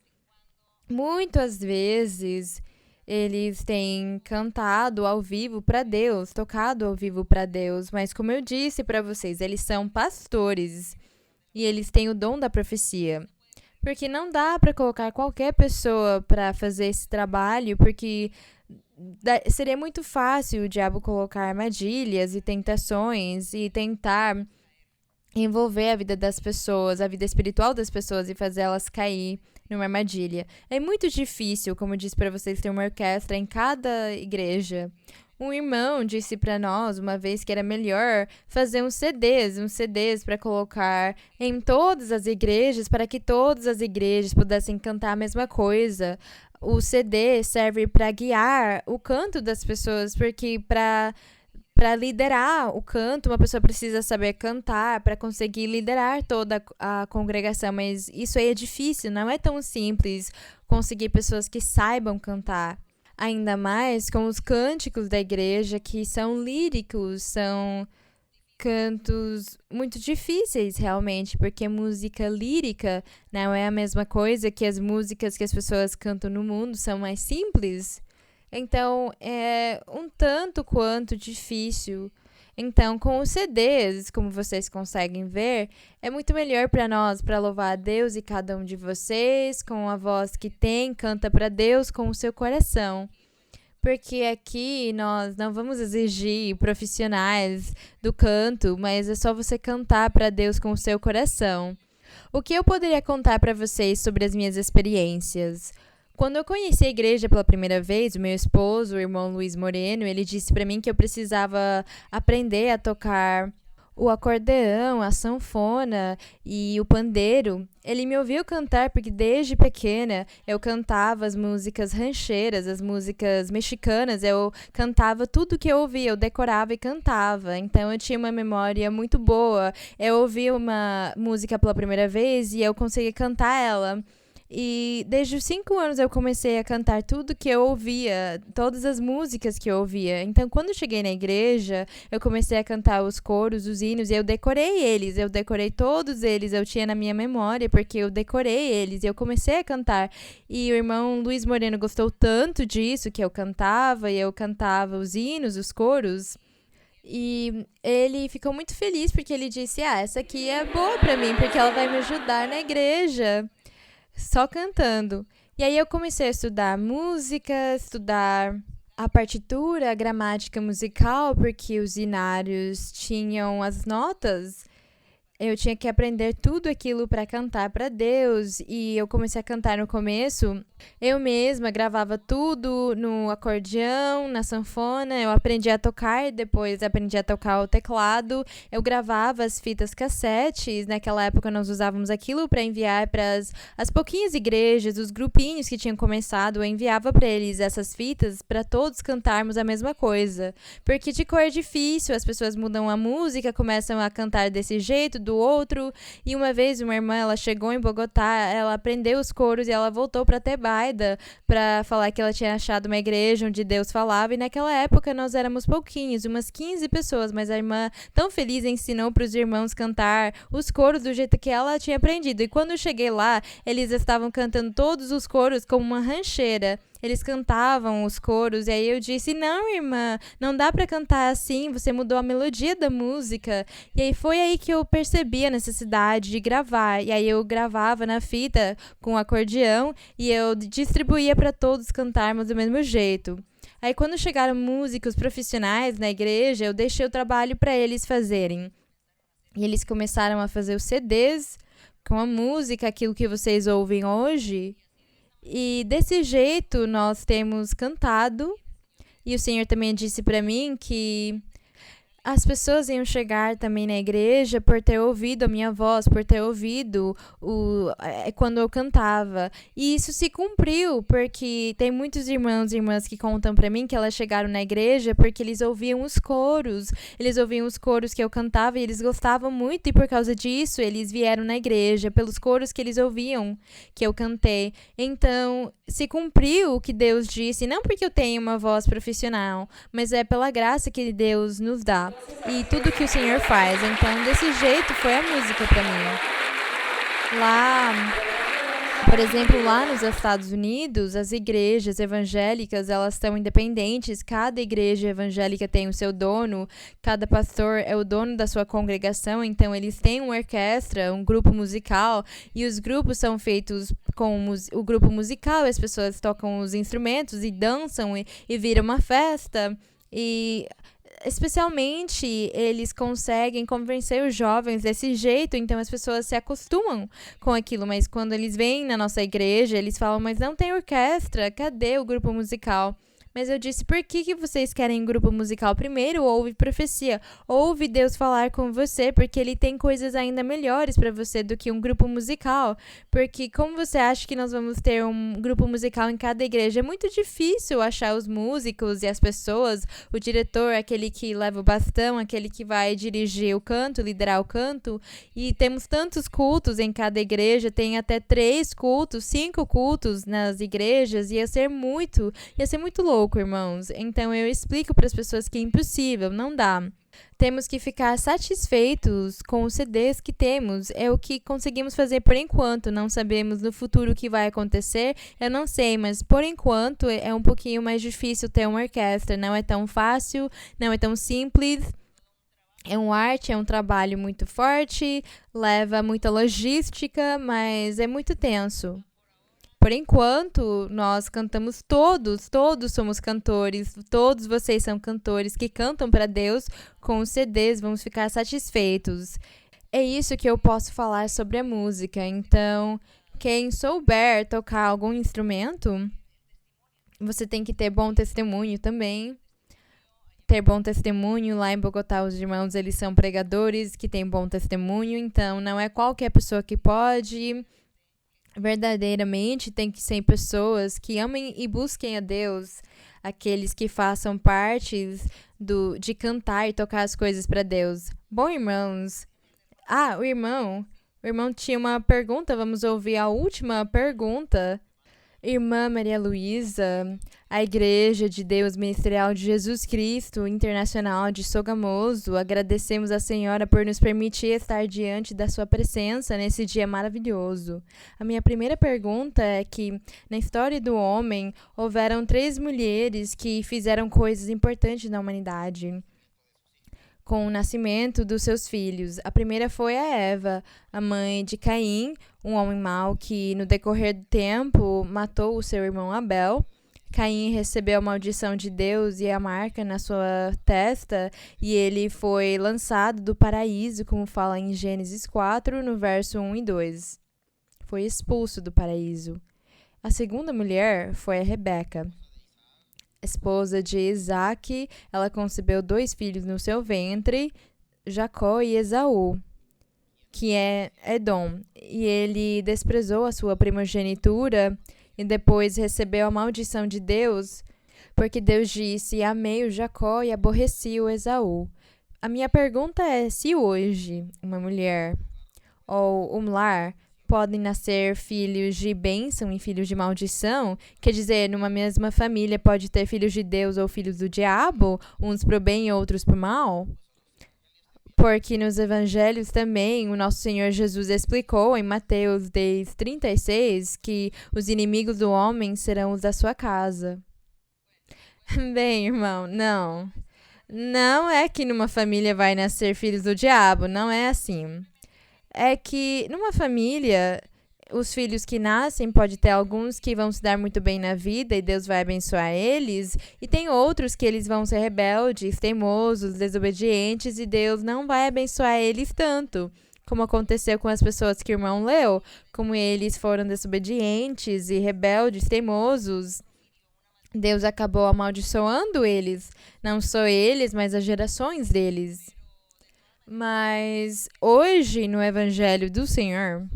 Muitas vezes eles têm cantado ao vivo para Deus, tocado ao vivo para Deus, mas como eu disse para vocês, eles são pastores e eles têm o dom da profecia. Porque não dá para colocar qualquer pessoa para fazer esse trabalho, porque seria muito fácil o diabo colocar armadilhas e tentações e tentar envolver a vida das pessoas, a vida espiritual das pessoas e fazer elas cair numa armadilha. É muito difícil, como eu disse para vocês, ter uma orquestra em cada igreja. Um irmão disse para nós uma vez que era melhor fazer uns CDs para colocar em todas as igrejas, para que todas as igrejas pudessem cantar a mesma coisa. O CD serve para guiar o canto das pessoas, porque para liderar o canto, uma pessoa precisa saber cantar para conseguir liderar toda a congregação, mas isso aí é difícil, não é tão simples conseguir pessoas que saibam cantar. Ainda mais com os cânticos da igreja, que são líricos, são cantos muito difíceis realmente, porque música lírica não é a mesma coisa que as músicas que as pessoas cantam no mundo, são mais simples. Então, é um tanto quanto difícil. Então, com os CDs, como vocês conseguem ver, é muito melhor para nós, para louvar a Deus e cada um de vocês, com a voz que tem, canta para Deus com o seu coração. Porque aqui nós não vamos exigir profissionais do canto, mas é só você cantar para Deus com o seu coração. O que eu poderia contar para vocês sobre as minhas experiências? Quando eu conheci a igreja pela primeira vez, o meu esposo, o irmão Luiz Moreno, ele disse para mim que eu precisava aprender a tocar o acordeão, a sanfona e o pandeiro. Ele me ouviu cantar porque desde pequena eu cantava as músicas rancheiras, as músicas mexicanas, eu cantava tudo que eu ouvia, eu decorava e cantava. Então eu tinha uma memória muito boa. Eu ouvi uma música pela primeira vez e eu consegui cantar ela. E desde os 5 anos eu comecei a cantar tudo que eu ouvia, todas as músicas que eu ouvia. Então, quando eu cheguei na igreja, eu comecei a cantar os coros, os hinos, e eu decorei todos eles, eu tinha na minha memória, porque eu decorei eles, e eu comecei a cantar. E o irmão Luiz Moreno gostou tanto disso, que eu cantava, e eu cantava os hinos, os coros, E ele ficou muito feliz porque ele disse: essa aqui é boa pra mim, porque ela vai me ajudar na igreja, só cantando. E aí eu comecei a estudar música, estudar a partitura, a gramática musical, porque os inários tinham as notas. Eu tinha que aprender tudo aquilo para cantar para Deus, e eu comecei a cantar no começo. Eu mesma gravava tudo no acordeão, na sanfona. Eu aprendi a tocar, depois aprendi a tocar o teclado. Eu gravava as fitas cassetes. Naquela época nós usávamos aquilo para enviar para as pouquinhas igrejas, os grupinhos que tinham começado. Eu enviava para eles essas fitas para todos cantarmos a mesma coisa. Porque de cor é difícil, as pessoas mudam a música, começam a cantar desse jeito, do outro. E uma vez uma irmã, ela chegou em Bogotá, ela aprendeu os coros e ela voltou para Tebaida para falar que ela tinha achado uma igreja onde Deus falava. E naquela época nós éramos pouquinhos, umas 15 pessoas, mas a irmã, tão feliz, ensinou para os irmãos cantar os coros do jeito que ela tinha aprendido. E quando eu cheguei lá, eles estavam cantando todos os coros como uma rancheira. Eles cantavam os coros, e aí eu disse: não, irmã, não dá pra cantar assim, você mudou a melodia da música. E aí foi aí que eu percebi a necessidade de gravar. E aí eu gravava na fita com o acordeão e eu distribuía para todos cantarmos do mesmo jeito. Aí quando chegaram músicos profissionais na igreja, eu deixei o trabalho para eles fazerem. E eles começaram a fazer os CDs com a música, aquilo que vocês ouvem hoje. E desse jeito nós temos cantado. E o Senhor também disse para mim que as pessoas iam chegar também na igreja por ter ouvido a minha voz, por ter ouvido quando eu cantava. E isso se cumpriu, porque tem muitos irmãos e irmãs que contam pra mim que elas chegaram na igreja porque eles ouviam os coros. Eles ouviam os coros que eu cantava e eles gostavam muito, e por causa disso eles vieram na igreja, pelos coros que eles ouviam que eu cantei. Então, se cumpriu o que Deus disse, não porque eu tenho uma voz profissional, mas é pela graça que Deus nos dá. E tudo que o Senhor faz. Então, desse jeito foi a música pra mim. Lá, por exemplo, lá nos Estados Unidos, as igrejas evangélicas, elas estão independentes. Cada igreja evangélica tem o seu dono. Cada pastor é o dono da sua congregação. Então, eles têm uma orquestra, um grupo musical. E os grupos são feitos com o grupo musical. As pessoas tocam os instrumentos e dançam e vira uma festa. E especialmente eles conseguem convencer os jovens desse jeito, então as pessoas se acostumam com aquilo, mas quando eles vêm na nossa igreja, eles falam: mas não tem orquestra, cadê o grupo musical? Mas eu disse: por que vocês querem grupo musical? Primeiro, ouve profecia. Ouve Deus falar com você, porque Ele tem coisas ainda melhores para você do que um grupo musical. Porque como você acha que nós vamos ter um grupo musical em cada igreja? É muito difícil achar os músicos e as pessoas, o diretor, aquele que leva o bastão, aquele que vai dirigir o canto, liderar o canto. E temos tantos cultos em cada igreja, tem até 3 cultos, 5 cultos nas igrejas. Ia ser muito louco, irmãos. Então eu explico para as pessoas que é impossível, não dá. Temos que ficar satisfeitos com os CDs que temos. É o que conseguimos fazer por enquanto. Não sabemos no futuro o que vai acontecer. Eu não sei, mas por enquanto é um pouquinho mais difícil ter uma orquestra. Não é tão fácil, não é tão simples. É um trabalho muito forte, leva muita logística, mas é muito tenso. Por enquanto, nós cantamos todos somos cantores, todos vocês são cantores que cantam para Deus com os CDs, vamos ficar satisfeitos. É isso que eu posso falar sobre a música. Então, quem souber tocar algum instrumento, você tem que ter bom testemunho também. Ter bom testemunho. Lá em Bogotá, os irmãos, eles são pregadores que têm bom testemunho, então não é qualquer pessoa que pode. Verdadeiramente tem que ser pessoas que amem e busquem a Deus, aqueles que façam parte de cantar e tocar as coisas para Deus. Bom, irmãos, o irmão tinha uma pergunta, vamos ouvir a última pergunta. Irmã Maria Luísa, a Igreja de Deus Ministerial de Jesus Cristo Internacional de Sogamoso, agradecemos a Senhora por nos permitir estar diante da sua presença nesse dia maravilhoso. A minha primeira pergunta é que, na história do homem, houveram 3 mulheres que fizeram coisas importantes na humanidade. com o nascimento dos seus filhos. A primeira foi a Eva, a mãe de Caim, um homem mau que, no decorrer do tempo, matou o seu irmão Abel. Caim recebeu a maldição de Deus e a marca na sua testa, e ele foi lançado do paraíso, como fala em Gênesis 4, no verso 1 e 2. Foi expulso do paraíso. A segunda mulher foi a Rebeca, esposa de Isaque. Ela concebeu 2 filhos no seu ventre, Jacó e Esaú, que é Edom. E ele desprezou a sua primogenitura e depois recebeu a maldição de Deus, porque Deus disse: amei o Jacó e aborreci o Esaú. A minha pergunta é: se hoje uma mulher ou um lar podem nascer filhos de bênção e filhos de maldição, quer dizer, numa mesma família pode ter filhos de Deus ou filhos do diabo, uns pro bem e outros pro mal? Porque nos evangelhos também o nosso Senhor Jesus explicou em Mateus 10:36 que os inimigos do homem serão os da sua casa. Bem, irmão, não. Não é que numa família vai nascer filhos do diabo, não é assim. É que numa família, os filhos que nascem, pode ter alguns que vão se dar muito bem na vida e Deus vai abençoar eles, e tem outros que eles vão ser rebeldes, teimosos, desobedientes, e Deus não vai abençoar eles tanto, como aconteceu com as pessoas que o irmão leu, como eles foram desobedientes e rebeldes, teimosos. Deus acabou amaldiçoando eles, não só eles, mas as gerações deles. Mas hoje, no Evangelho do Senhor,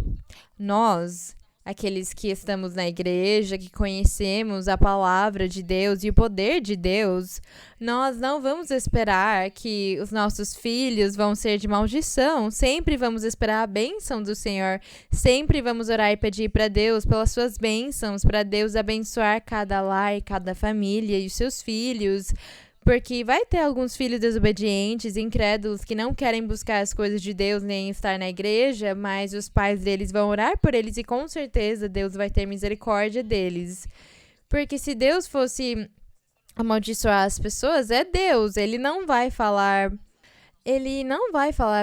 nós, aqueles que estamos na igreja, que conhecemos a palavra de Deus e o poder de Deus, nós não vamos esperar que os nossos filhos vão ser de maldição. Sempre vamos esperar a bênção do Senhor. Sempre vamos orar e pedir para Deus pelas suas bênçãos, para Deus abençoar cada lar, cada família e os seus filhos. Porque vai ter alguns filhos desobedientes, incrédulos, que não querem buscar as coisas de Deus nem estar na igreja, mas os pais deles vão orar por eles e com certeza Deus vai ter misericórdia deles. Porque se Deus fosse amaldiçoar as pessoas, é Deus, Ele não vai falar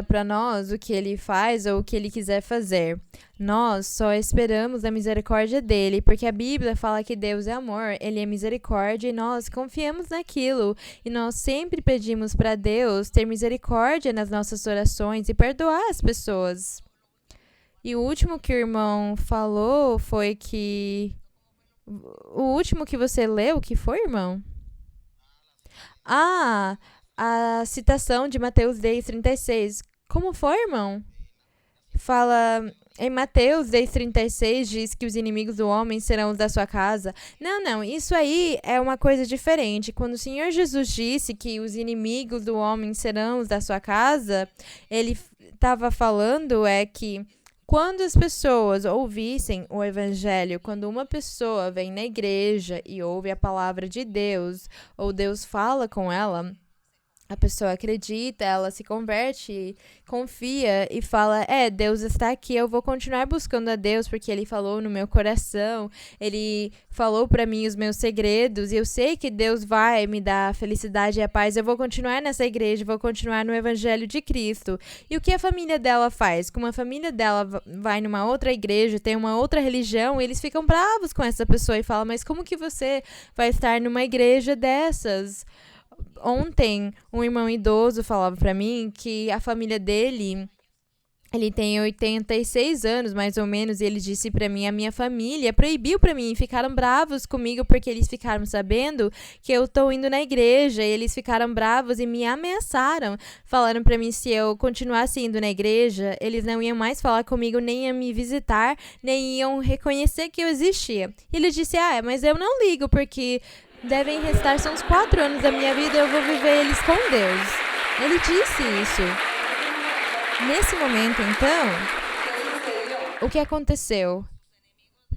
para nós o que Ele faz ou o que Ele quiser fazer. Nós só esperamos a misericórdia dele, porque a Bíblia fala que Deus é amor, Ele é misericórdia e nós confiamos naquilo. E nós sempre pedimos para Deus ter misericórdia nas nossas orações e perdoar as pessoas. E o último que o irmão falou foi que... O último que você leu, o que foi, irmão? A citação de Mateus 10:36. Como foi, irmão? Fala em Mateus 10:36, diz que os inimigos do homem serão os da sua casa. Não, isso aí é uma coisa diferente. Quando o Senhor Jesus disse que os inimigos do homem serão os da sua casa, ele estava falando que quando as pessoas ouvissem o evangelho, quando uma pessoa vem na igreja e ouve a palavra de Deus, ou Deus fala com ela, a pessoa acredita, ela se converte, confia e fala: Deus está aqui, eu vou continuar buscando a Deus porque Ele falou no meu coração, Ele falou para mim os meus segredos e eu sei que Deus vai me dar a felicidade e a paz, eu vou continuar nessa igreja, vou continuar no Evangelho de Cristo. E o que a família dela faz? Como a família dela vai numa outra igreja, tem uma outra religião, eles ficam bravos com essa pessoa e falam: mas como que você vai estar numa igreja dessas? Ontem, um irmão idoso falava pra mim que a família dele, ele tem 86 anos, mais ou menos, e ele disse pra mim, a minha família proibiu pra mim, ficaram bravos comigo porque eles ficaram sabendo que eu tô indo na igreja, e eles ficaram bravos e me ameaçaram, falaram pra mim se eu continuasse indo na igreja, eles não iam mais falar comigo, nem iam me visitar, nem iam reconhecer que eu existia. E ele disse: mas eu não ligo, porque devem restar só uns 4 anos da minha vida e eu vou viver eles com Deus. Ele disse isso. Nesse momento, então, o que aconteceu?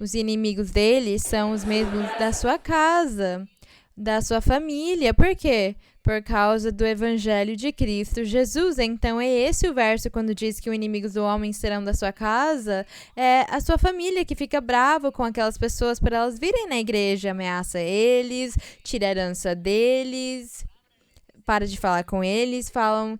Os inimigos dele são os mesmos da sua casa, da sua família. Por quê? Por causa do Evangelho de Cristo Jesus. Então, é esse o verso quando diz que os inimigos do homem serão da sua casa. É a sua família que fica bravo com aquelas pessoas para elas virem na igreja, ameaça eles, tira a herança deles, para de falar com eles, falam: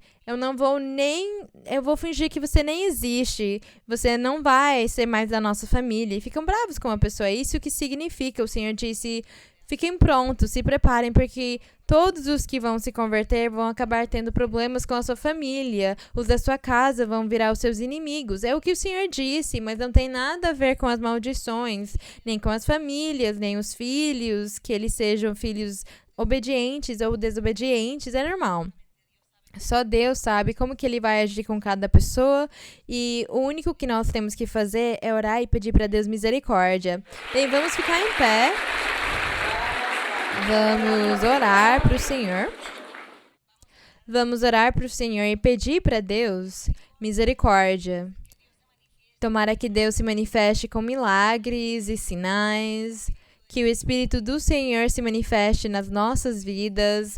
Eu vou fingir que você nem existe. Você não vai ser mais da nossa família. E ficam bravos com a pessoa. É isso que significa. O Senhor disse, fiquem prontos, se preparem, porque todos os que vão se converter vão acabar tendo problemas com a sua família. Os da sua casa vão virar os seus inimigos. É o que o Senhor disse, mas não tem nada a ver com as maldições, nem com as famílias, nem os filhos, que eles sejam filhos obedientes ou desobedientes. É normal. Só Deus sabe como que Ele vai agir com cada pessoa, e o único que nós temos que fazer é orar e pedir para Deus misericórdia. Bem, vamos ficar em pé. Vamos orar para o Senhor. Vamos orar para o Senhor e pedir para Deus misericórdia. Tomara que Deus se manifeste com milagres e sinais, que o Espírito do Senhor se manifeste nas nossas vidas.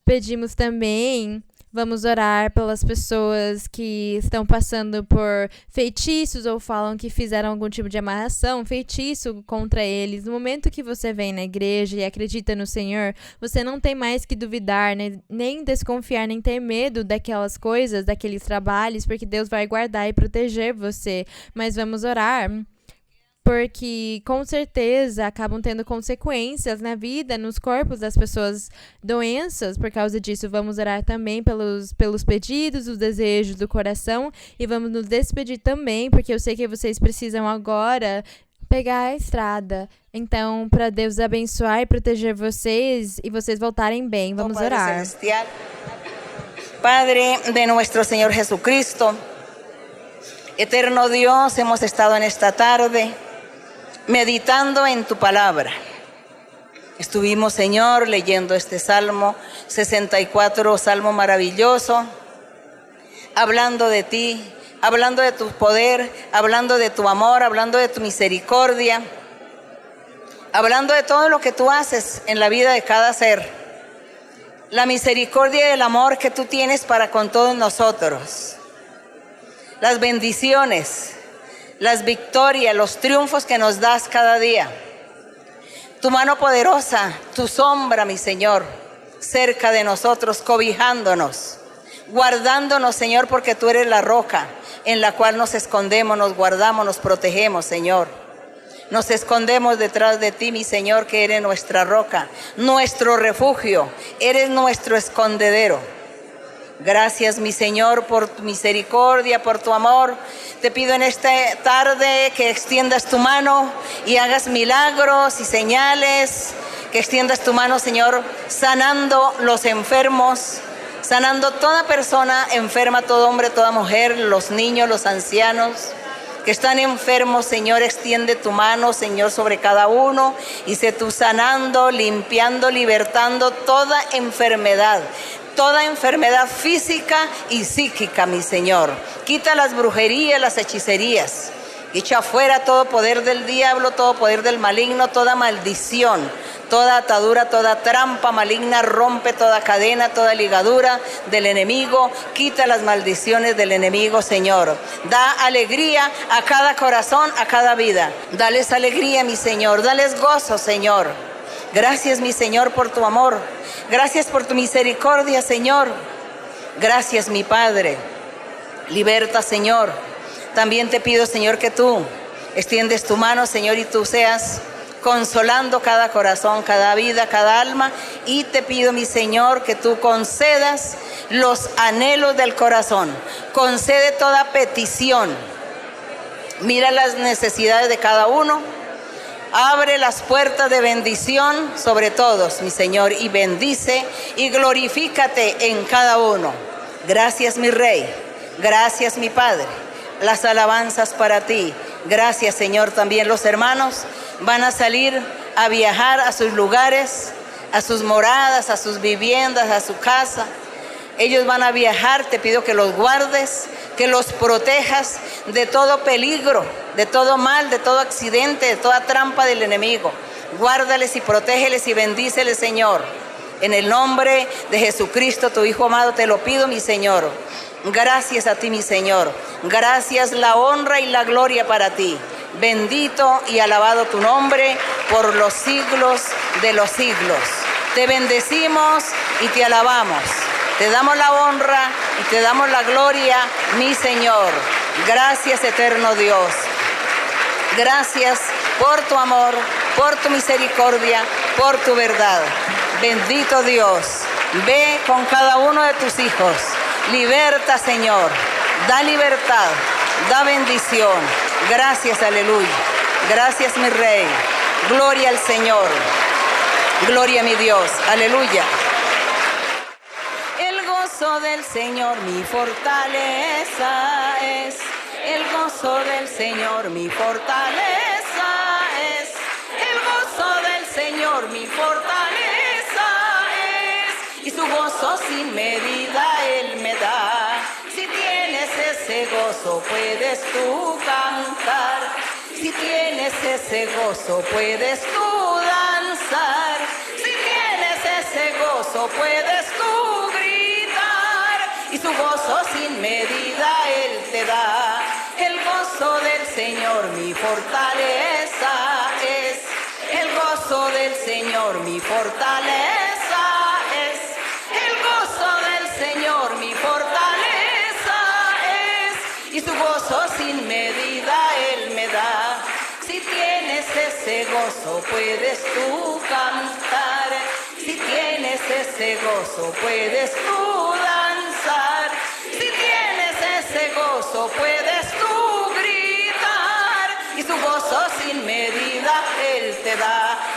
Pedimos também, vamos orar pelas pessoas que estão passando por feitiços ou falam que fizeram algum tipo de amarração, feitiço contra eles. No momento que você vem na igreja e acredita no Senhor, você não tem mais que duvidar, nem desconfiar, nem ter medo daquelas coisas, daqueles trabalhos, porque Deus vai guardar e proteger você. Mas vamos orar, porque com certeza acabam tendo consequências na vida, nos corpos das pessoas, doenças. Por causa disso, vamos orar também pelos pedidos, os desejos do coração, e vamos nos despedir também, porque eu sei que vocês precisam agora pegar a estrada. Então, para Deus abençoar e proteger vocês e vocês voltarem bem, vamos orar. Celestial, Padre de nuestro Señor Jesucristo, eterno Dios, hemos estado en esta tarde meditando en tu palabra. Estuvimos, Señor, leyendo este Salmo 64, Salmo maravilloso, hablando de ti, hablando de tu poder, hablando de tu amor, hablando de tu misericordia, hablando de todo lo que tú haces en la vida de cada ser. La misericordia y el amor que tú tienes para con todos nosotros. Las bendiciones, las victorias, los triunfos que nos das cada día. Tu mano poderosa, tu sombra, mi Señor, cerca de nosotros, cobijándonos, guardándonos, Señor, porque tú eres la roca en la cual nos escondemos, nos guardamos, nos protegemos, Señor. Nos escondemos detrás de ti, mi Señor, que eres nuestra roca, nuestro refugio, eres nuestro escondedero. Gracias, mi Señor, por tu misericordia, por tu amor. Te pido en esta tarde que extiendas tu mano y hagas milagros y señales. Que extiendas tu mano, Señor, sanando los enfermos, sanando toda persona enferma, todo hombre, toda mujer, los niños, los ancianos que están enfermos. Señor, extiende tu mano, Señor, sobre cada uno y sé tú sanando, limpiando, libertando toda enfermedad física y psíquica, mi Señor. Quita las brujerías, las hechicerías. Echa fuera todo poder del diablo, todo poder del maligno, toda maldición, toda atadura, toda trampa maligna. Rompe toda cadena, toda ligadura del enemigo. Quita las maldiciones del enemigo, Señor. Da alegría a cada corazón, a cada vida. Dales alegría, mi Señor. Dales gozo, Señor. Gracias, mi Señor, por tu amor. Gracias por tu misericordia, Señor. Gracias, mi Padre. Liberta, Señor. También te pido, Señor, que tú extiendes tu mano, Señor, y tú seas consolando cada corazón, cada vida, cada alma. Y te pido, mi Señor, que tú concedas los anhelos del corazón. Concede toda petición. Mira las necesidades de cada uno. Abre las puertas de bendición sobre todos, mi Señor, y bendice y glorifícate en cada uno. Gracias, mi Rey. Gracias, mi Padre. Las alabanzas para ti. Gracias, Señor. También los hermanos van a salir a viajar a sus lugares, a sus moradas, a sus viviendas, a su casa. Ellos van a viajar. Te pido que los guardes, que los protejas de todo peligro, de todo mal, de todo accidente, de toda trampa del enemigo. Guárdales y protégeles y bendíceles, Señor. En el nombre de Jesucristo, tu Hijo amado, te lo pido, mi Señor. Gracias a ti, mi Señor. Gracias, la honra y la gloria para ti. Bendito y alabado tu nombre por los siglos de los siglos. Te bendecimos y te alabamos. Te damos la honra y te damos la gloria, mi Señor. Gracias, eterno Dios. Gracias por tu amor, por tu misericordia, por tu verdad. Bendito Dios, ve con cada uno de tus hijos. Liberta, Señor. Da libertad, da bendición. Gracias, aleluya. Gracias, mi Rey. Gloria al Señor. Gloria a mi Dios. Aleluya. El gozo del Señor mi fortaleza es. El gozo del Señor mi fortaleza es. El gozo del Señor mi fortaleza es. Y su gozo sin medida Él me da. Si tienes ese gozo puedes tú cantar. Si tienes ese gozo puedes tú danzar. Si tienes ese gozo puedes tú gritar. Y su gozo sin medida Él te da. El gozo del Señor mi fortaleza es. El gozo del Señor mi fortaleza es. El gozo del Señor mi fortaleza es. Y su gozo sin medida Él me da. Si tienes ese gozo puedes tú cantar. Si tienes ese gozo puedes tú danzar. Si tienes ese gozo puedes tú gritar. Y su gozo sin medida Él te da.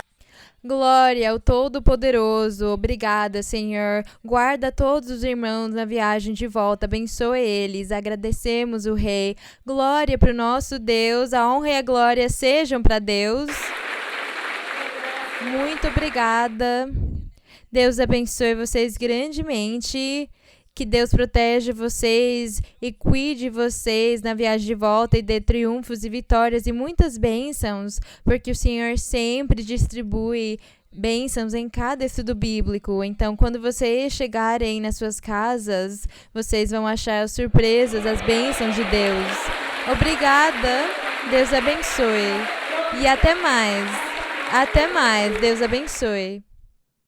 Glória ao Todo-Poderoso. Obrigada, Senhor. Guarda todos os irmãos na viagem de volta. Abençoe eles. Agradecemos o Rei. Glória para o nosso Deus. A honra e a glória sejam para Deus. Muito obrigada. Deus abençoe vocês grandemente. Que Deus proteja vocês e cuide vocês na viagem de volta e dê triunfos e vitórias e muitas bênçãos, porque o Senhor sempre distribui bênçãos em cada estudo bíblico. Então, quando vocês chegarem nas suas casas, vocês vão achar as surpresas, as bênçãos de Deus. Obrigada, Deus abençoe. E até mais. Até mais, Deus abençoe.